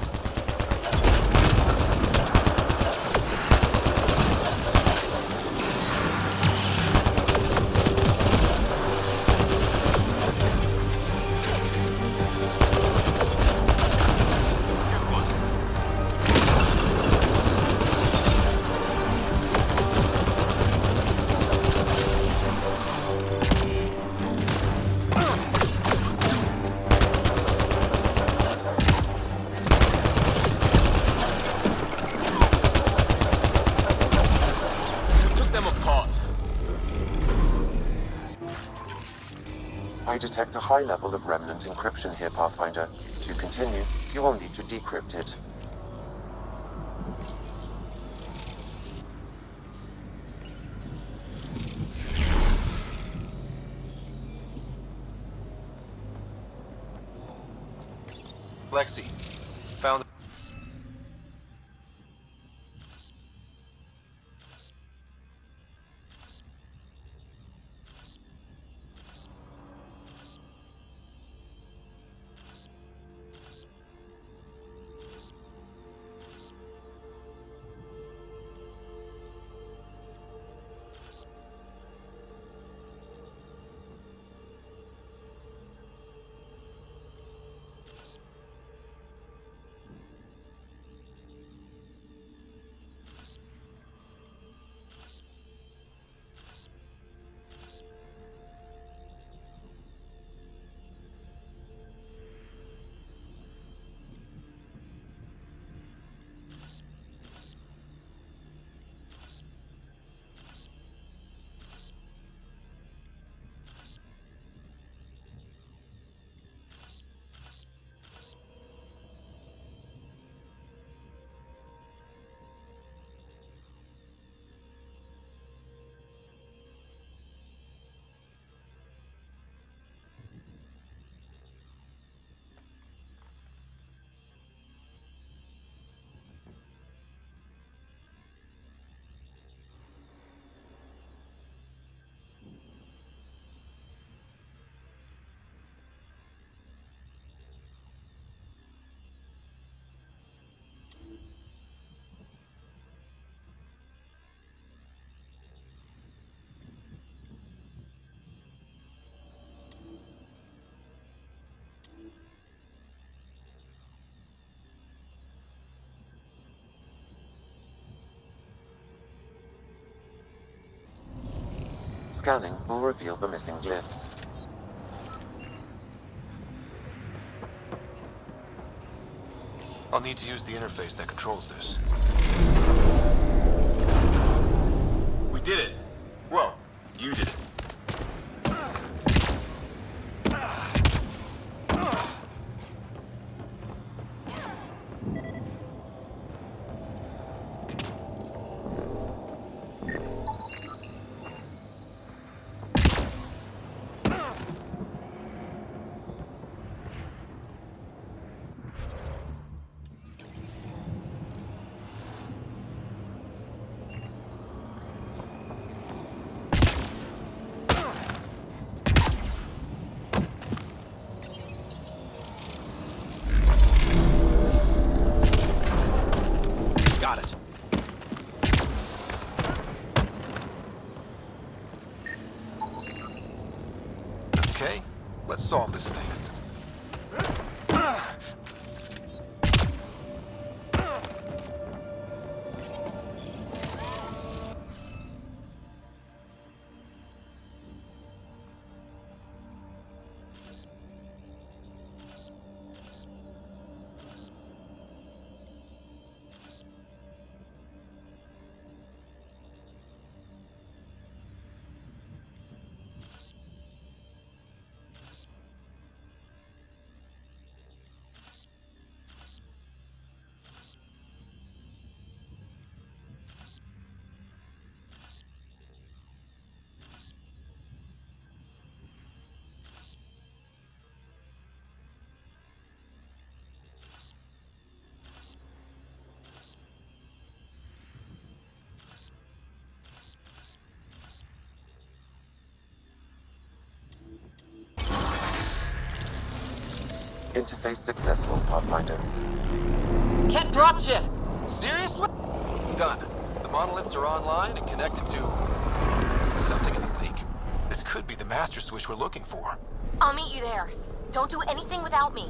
I detect a high level of Remnant encryption here, Pathfinder. To continue, you will need to decrypt it. Lexi, found... Scanning will reveal the missing glyphs. I'll need to use the interface that controls this. We did it! Well, you did it. Okay, let's solve this thing. Interface successful, Pathfinder. Can't dropship! Seriously? Done. The monoliths are online and connected to... something in the lake. This could be the master switch we're looking for. I'll meet you there. Don't do anything without me.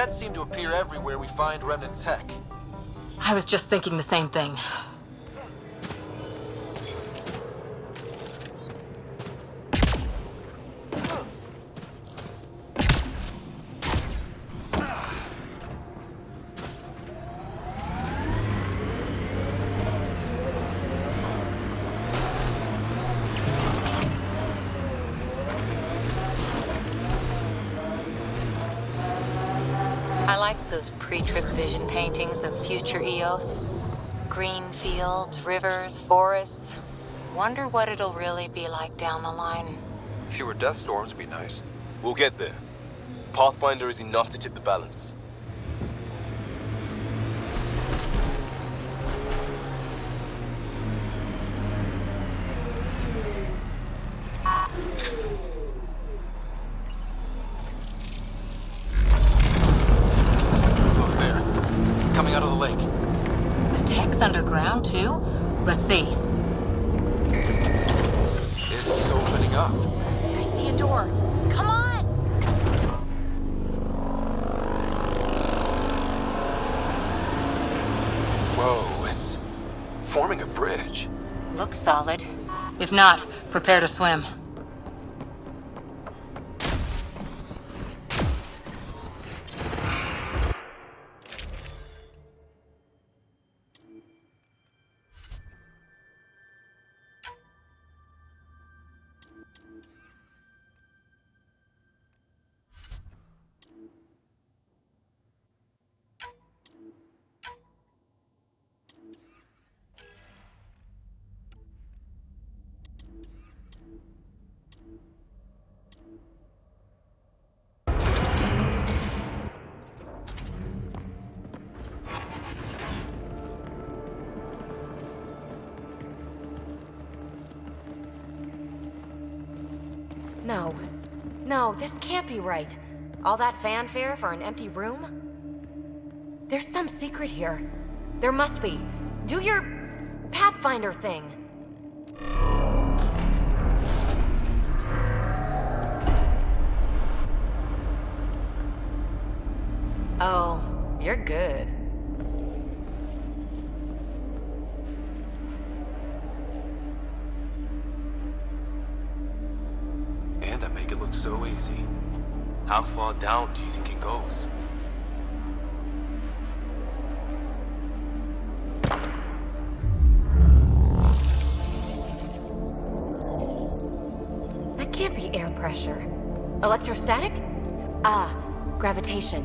Seem to appear everywhere we find Remnant tech. I was just thinking the same thing. liked those pre-trip vision paintings of future Eos. Green fields, rivers, forests. Wonder what it'll really be like down the line. Fewer death storms would be nice. We'll get there. Pathfinder is enough to tip the balance. Look there. Coming out of the lake. The tech's underground, too? Let's see. It's opening up. I see a door. Come on! Whoa, it's forming a bridge. Looks solid. If not, prepare to swim. No. No, this can't be right. All that fanfare for an empty room? There's some secret here. There must be. Do your Pathfinder thing. Oh, you're good. And I make it look so easy. How far down do you think it goes? That can't be air pressure. Electrostatic? Ah, gravitation.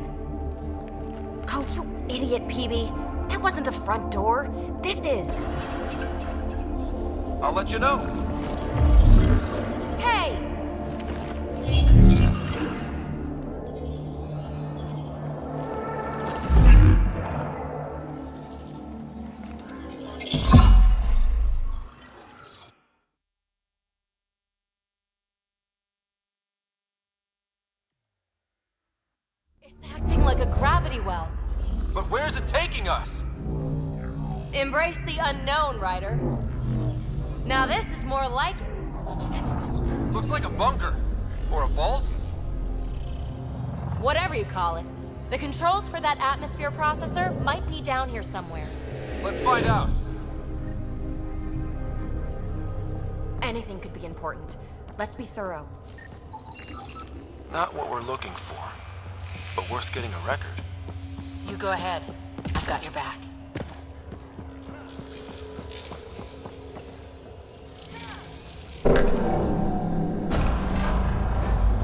Oh, you idiot, PB. That wasn't the front door. This is. I'll let you know. Hey! It's acting like a gravity well. But where's it taking us? Embrace the unknown, Ryder. Now this is more like it. Looks like a bunker. Or a vault? Whatever you call it. The controls for that atmosphere processor might be down here somewhere. Let's find out. Anything could be important. Let's be thorough. Not what we're looking for, but worth getting a record. You go ahead. I've got your back.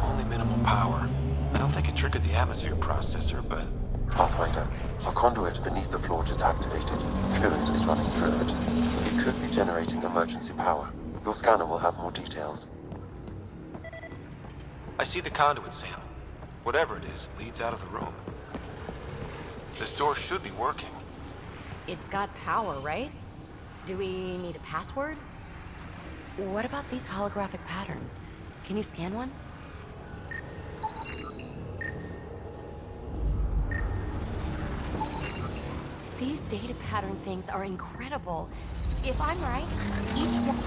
Only minimal power. I don't think it triggered the atmosphere processor, but... Pathfinder, a conduit beneath the floor just activated. Fluid is running through it. It could be generating emergency power. Your scanner will have more details. I see the conduit, Sam. Whatever it is, it leads out of the room. This door should be working. It's got power, right? Do we need a password? What about these holographic patterns? Can you scan one? These data pattern things are incredible. If I'm right, each one...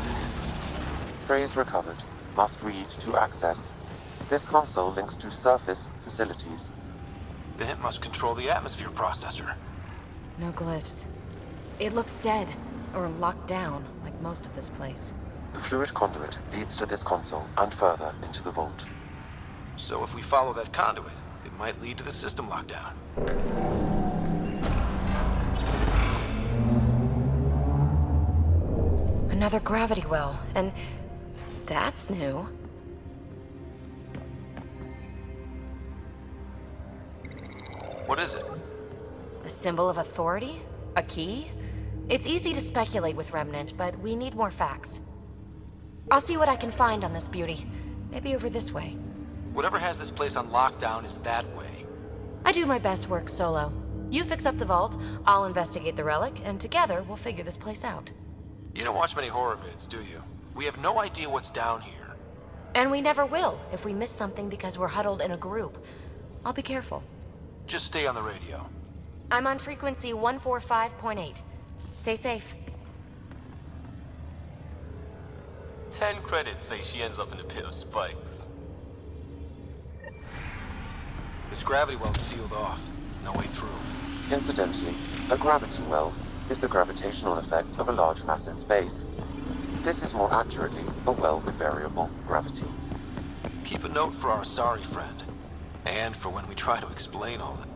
Phrase recovered. Must read to access. This console links to surface facilities. Then it must control the atmosphere processor. No glyphs. It looks dead, or locked down, like most of this place. The fluid conduit leads to this console and further into the vault. So if we follow that conduit, it might lead to the system lockdown. Another gravity well, and that's new. What is it? A symbol of authority? A key? It's easy to speculate with Remnant, but we need more facts. I'll see what I can find on this beauty. Maybe over this way. Whatever has this place on lockdown is that way. I do my best work solo. You fix up the vault, I'll investigate the relic, and together we'll figure this place out. You don't watch many horror vids, do you? We have no idea what's down here. And we never will if we miss something because we're huddled in a group. I'll be careful. Just stay on the radio. I'm on frequency 145.8. Stay safe. 10 credits say she ends up in a pit of spikes. This gravity well's sealed off. No way through. Incidentally, a gravity well is the gravitational effect of a large mass in space. This is more accurately a well with variable gravity. Keep a note for our sorry friend. And for when we try to explain all that.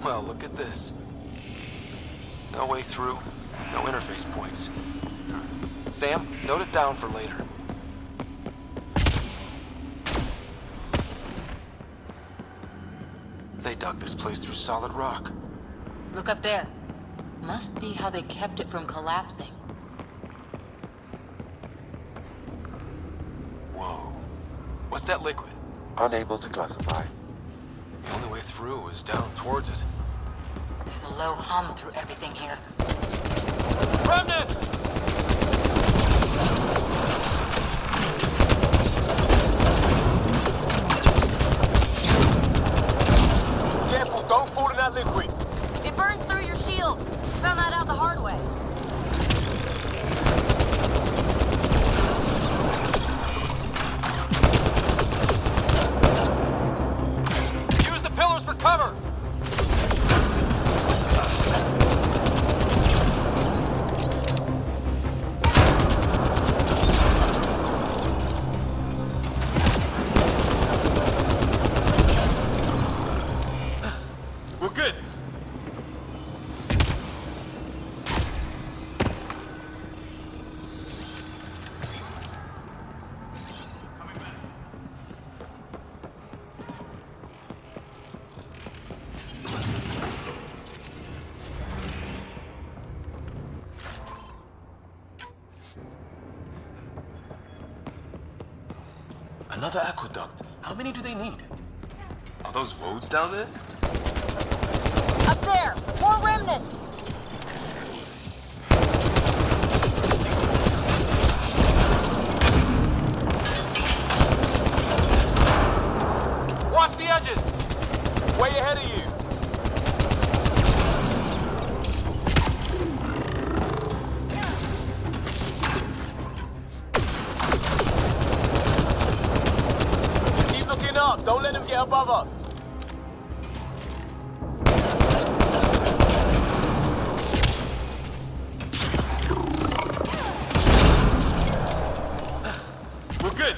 Well, look at this. No way through. No interface points. Sam, note it down for later. They dug this place through solid rock. Look up there. Must be how they kept it from collapsing. Whoa. What's that liquid? Unable to classify. The only way through is down towards it. There's a low hum through everything here. Remnant! Careful, don't fall in that liquid. It burns through your shield. Found that out the hard way. Use the pillars for cover! We're good. Another aqueduct. How many do they need? Are those roads down there? Up there! More Remnant! Watch the edges! Way ahead of you! Keep looking up! Don't let them get above us! We're good!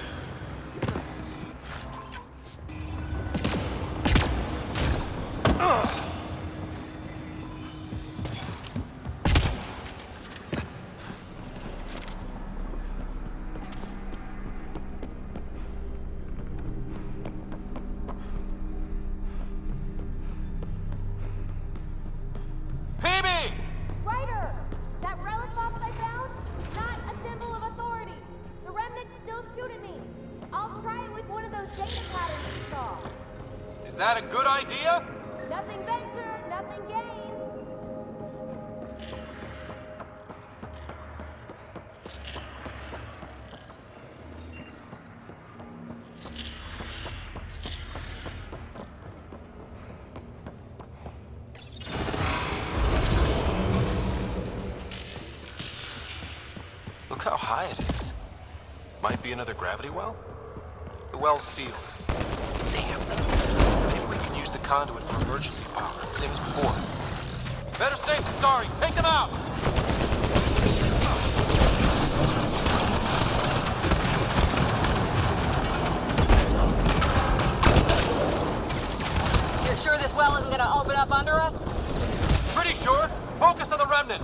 PB! Ryder! That relic box I found? Not a symbol of authority. The remnants still shoot at me. I'll try it with one of those data patterns you saw. Is that a good idea? Nothing ventured, nothing gained. Look how high it is. Might be another gravity well? The well's sealed. Damn. Maybe we can use the conduit for emergency power, same as before. Better safe than sorry. Take them out! You're sure this well isn't gonna open up under us? Pretty sure. Focus on the remnant.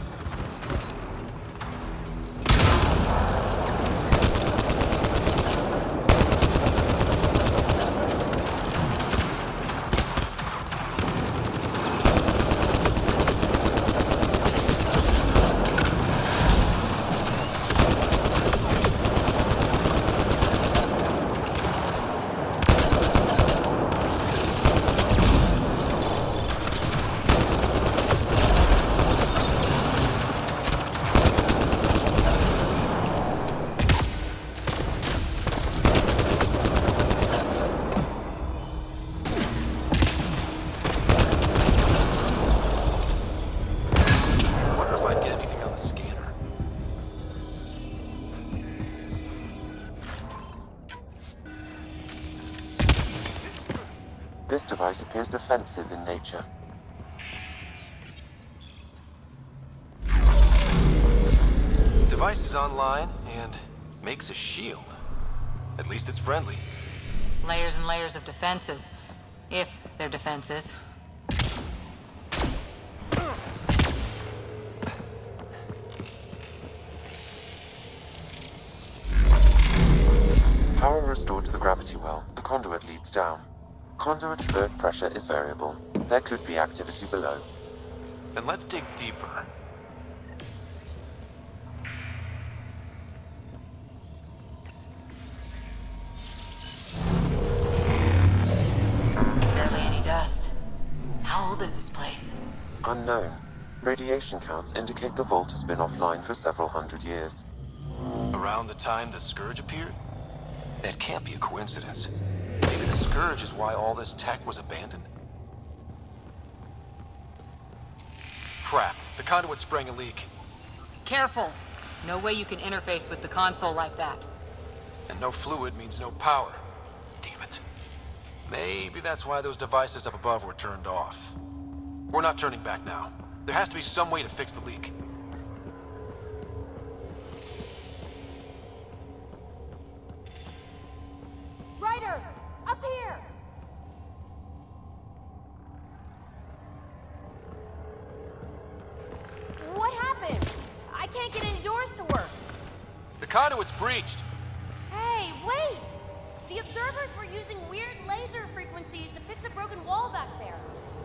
This device appears defensive in nature. Device is online and makes a shield. At least it's friendly. Layers and layers of defenses. If they're defenses. Power restored to the gravity well. The conduit leads down. Conduit fluid pressure is variable. There could be activity below. Then let's dig deeper. Barely any dust. How old is this place? Unknown. Radiation counts indicate the vault has been offline for several hundred years. Around the time the Scourge appeared? That can't be a coincidence. Maybe the Scourge is why all this tech was abandoned. Crap, the conduit sprang a leak. Careful. No way you can interface with the console like that. And no fluid means no power. Damn it. Maybe that's why those devices up above were turned off. We're not turning back now. There has to be some way to fix the leak. Ryder! Up here! What happened? I can't get any doors to work. The conduit's breached. Hey, wait! The observers were using weird laser frequencies to fix a broken wall back there.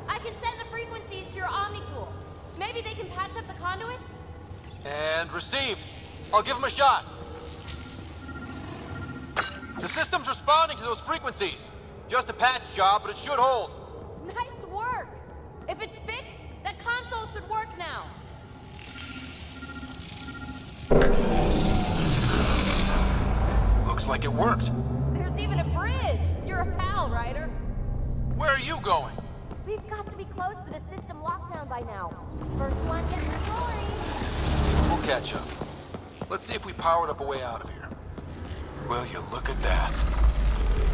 I can send the frequencies to your Omni tool. Maybe they can patch up the conduit? And received. I'll give them a shot. The system's responding to those frequencies. Just a patch job, but it should hold. Nice work! If it's fixed, that console should work now. Looks like it worked. There's even a bridge! You're a pal, Ryder. Where are you going? We've got to be close to the system lockdown by now. First one gets the glory. We'll catch up. Let's see if we powered up a way out of here. Will you look at that?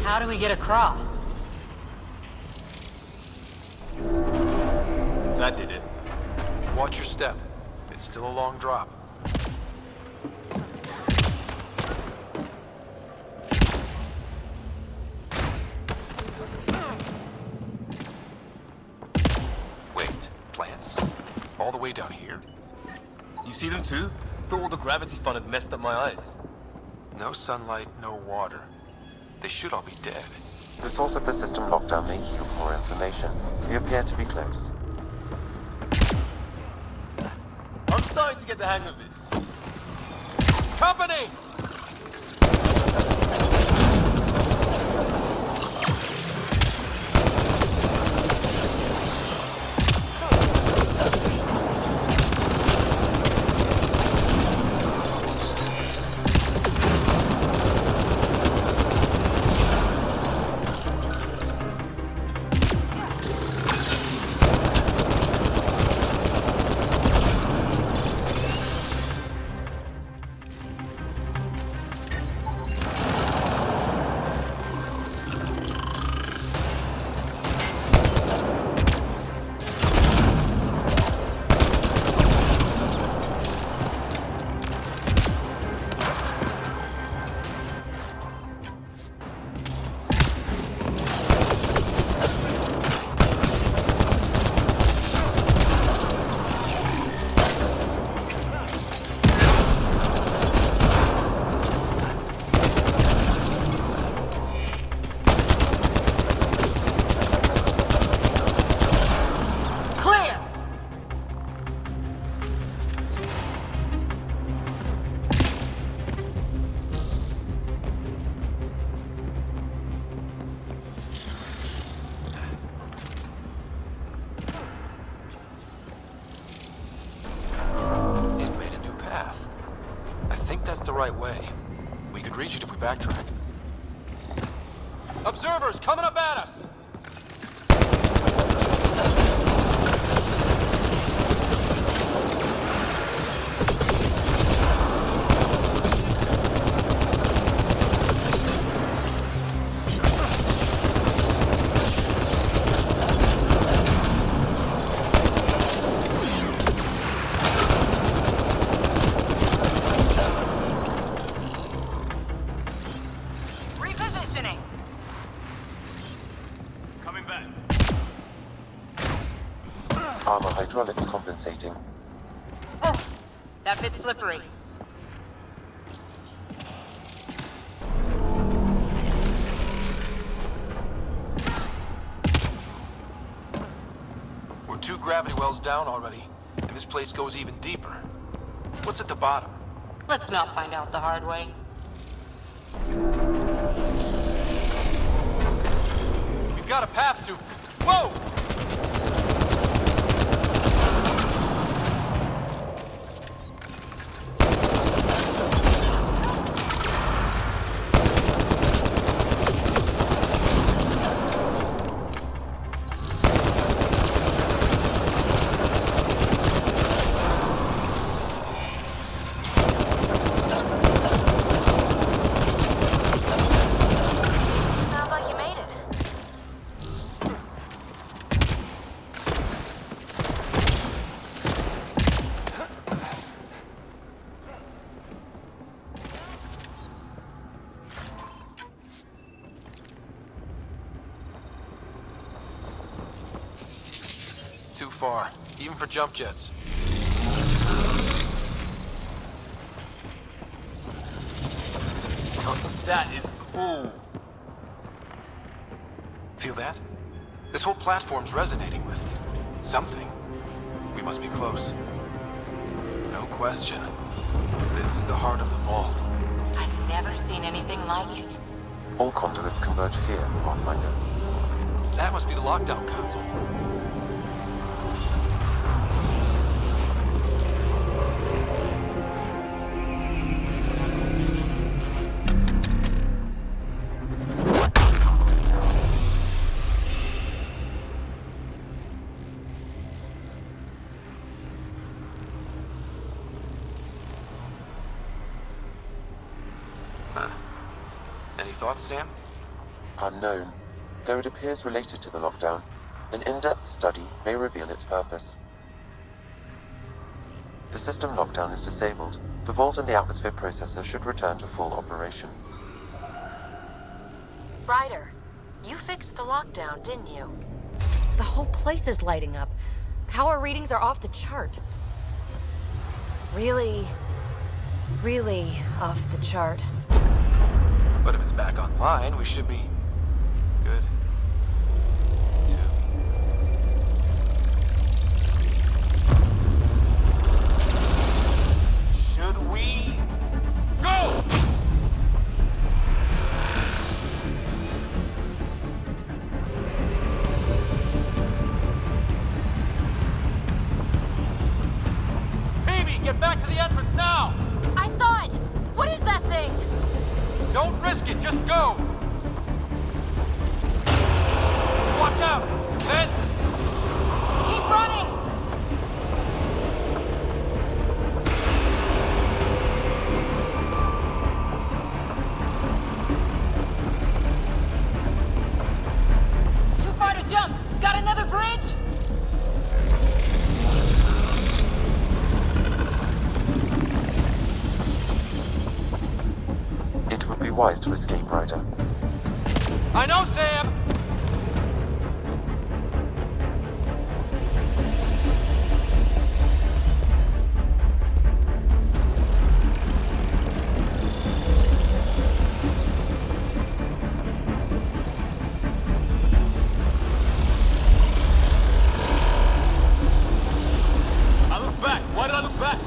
How do we get across? That did it. Watch your step. It's still a long drop. Wait, plants? All the way down here? You see them too? Thought all the gravity fun had messed up my eyes. No sunlight, no water. They should all be dead. The source of the system lockdown may yield more information. We appear to be close. I'm starting to get the hang of this. Company! Right way. We could reach it if we backtrack. Observers coming up at us! Malfunctioning. Coming back. Armor hydraulics compensating. Oh, that bit's slippery. We're 2 gravity wells down already, and this place goes even deeper. What's at the bottom? Let's not find out the hard way. We've got a path to... Whoa! Sounds like you made it. Too far, even for jump jets. That is cool. Feel that? This whole platform's resonating with something. We must be close. No question. This is the heart of the vault. I've never seen anything like it. All conduits converge here, Pathfinder. That must be the lockdown console. Any thoughts, Sam? Unknown. Though it appears related to the lockdown, an in-depth study may reveal its purpose. The system lockdown is disabled. The vault and the atmosphere processor should return to full operation. Ryder, you fixed the lockdown, didn't you? The whole place is lighting up. Power readings are off the chart. Really off the chart. But if it's back online, we should be good. Should we go? Phoebe, get back to the entrance now! I saw it! What is that thing? Don't risk it, just go! Watch out! Vince! Keep running! Too far to jump! Got another bridge? It would be wise to escape, Ryder. I know, Sam! I looked back. Why did I look back?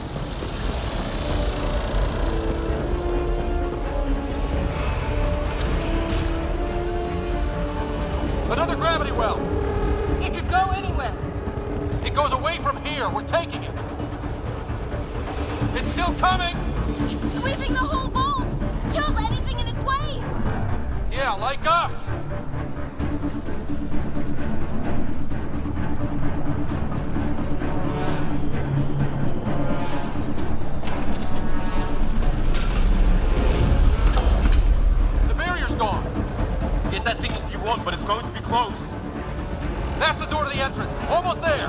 Another gravity well! It could go anywhere. It goes away from here. We're taking it. It's still coming! Sweeping the whole vault! Killed anything in its way! Yeah, like us! The barrier's gone. Get that thing if you want, but it's going to be close. That's the door to the entrance. Almost there.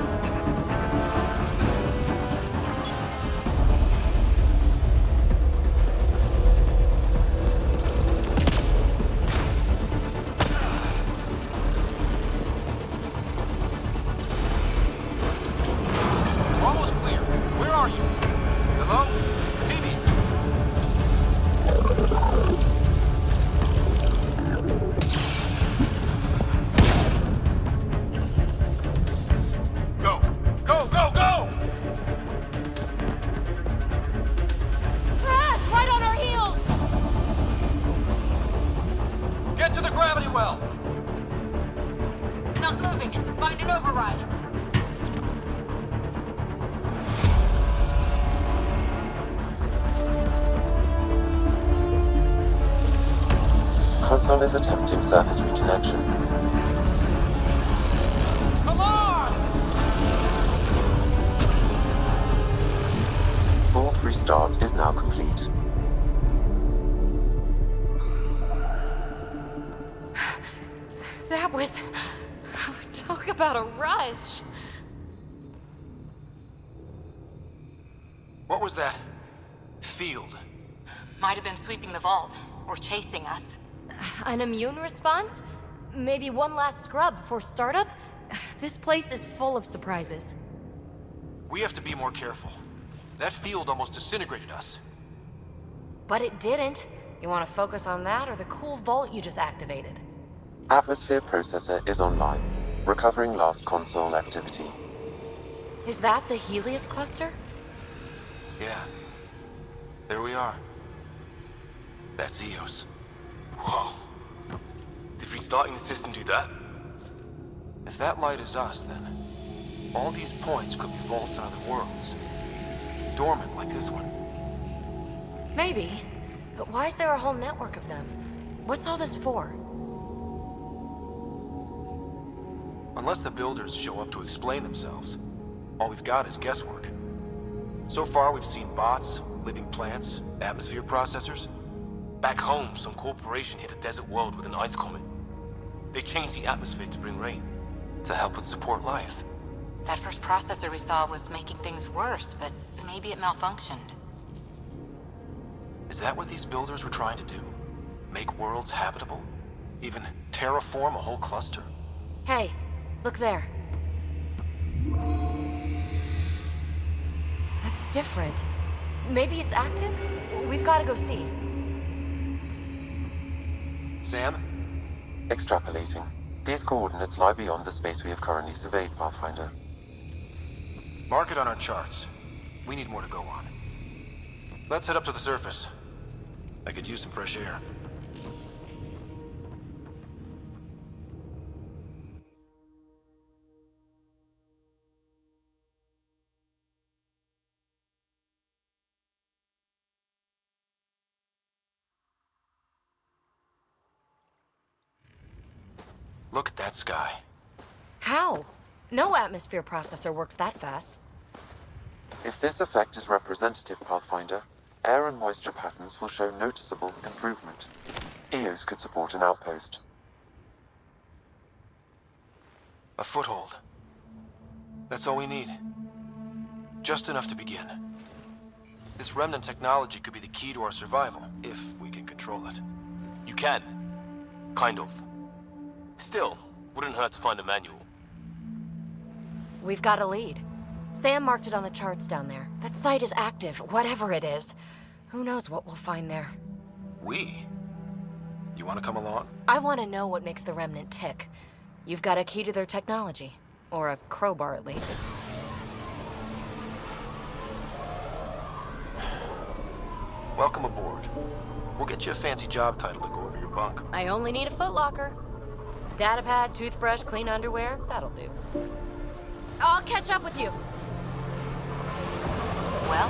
well! Not moving. Find an override. Console is attempting surface reconnection. Come on! Vault restart is now complete. That was... Talk about a rush. What was that? Field. Might have been sweeping the vault, or chasing us. An immune response? Maybe one last scrub before startup? This place is full of surprises. We have to be more careful. That field almost disintegrated us. But it didn't. You want to focus on that or the cool vault you just activated? Atmosphere processor is online, recovering lost console activity. Is that the Helios cluster? Yeah. There we are. That's Eos. Whoa. Did restarting the system do that? If that light is us, then all these points could be vaults in other worlds. Dormant like this one. Maybe. But why is there a whole network of them? What's all this for? Unless the builders show up to explain themselves, all we've got is guesswork. So far, we've seen bots, living plants, atmosphere processors. Back home, some corporation hit a desert world with an ice comet. They changed the atmosphere to bring rain, to help it support life. That first processor we saw was making things worse, but maybe it malfunctioned. Is that what these builders were trying to do? Make worlds habitable? Even terraform a whole cluster? Hey, look there. That's different. Maybe it's active? We've got to go see. Sam? Extrapolating. These coordinates lie beyond the space we have currently surveyed, Pathfinder. Mark it on our charts. We need more to go on. Let's head up to the surface. I could use some fresh air. Look at that sky. How? No atmosphere processor works that fast. If this effect is representative, Pathfinder, air and moisture patterns will show noticeable improvement. Eos could support an outpost. A foothold. That's all we need. Just enough to begin. This Remnant technology could be the key to our survival, if we can control it. You can. Kind of. Still, wouldn't hurt to find a manual. We've got a lead. Sam marked it on the charts down there. That site is active, whatever it is. Who knows what we'll find there. We? You want to come along? I want to know what makes the Remnant tick. You've got a key to their technology. Or a crowbar, at least. Welcome aboard. We'll get you a fancy job title to go over your bunk. I only need a footlocker. Datapad, toothbrush, clean underwear, that'll do. I'll catch up with you. Well,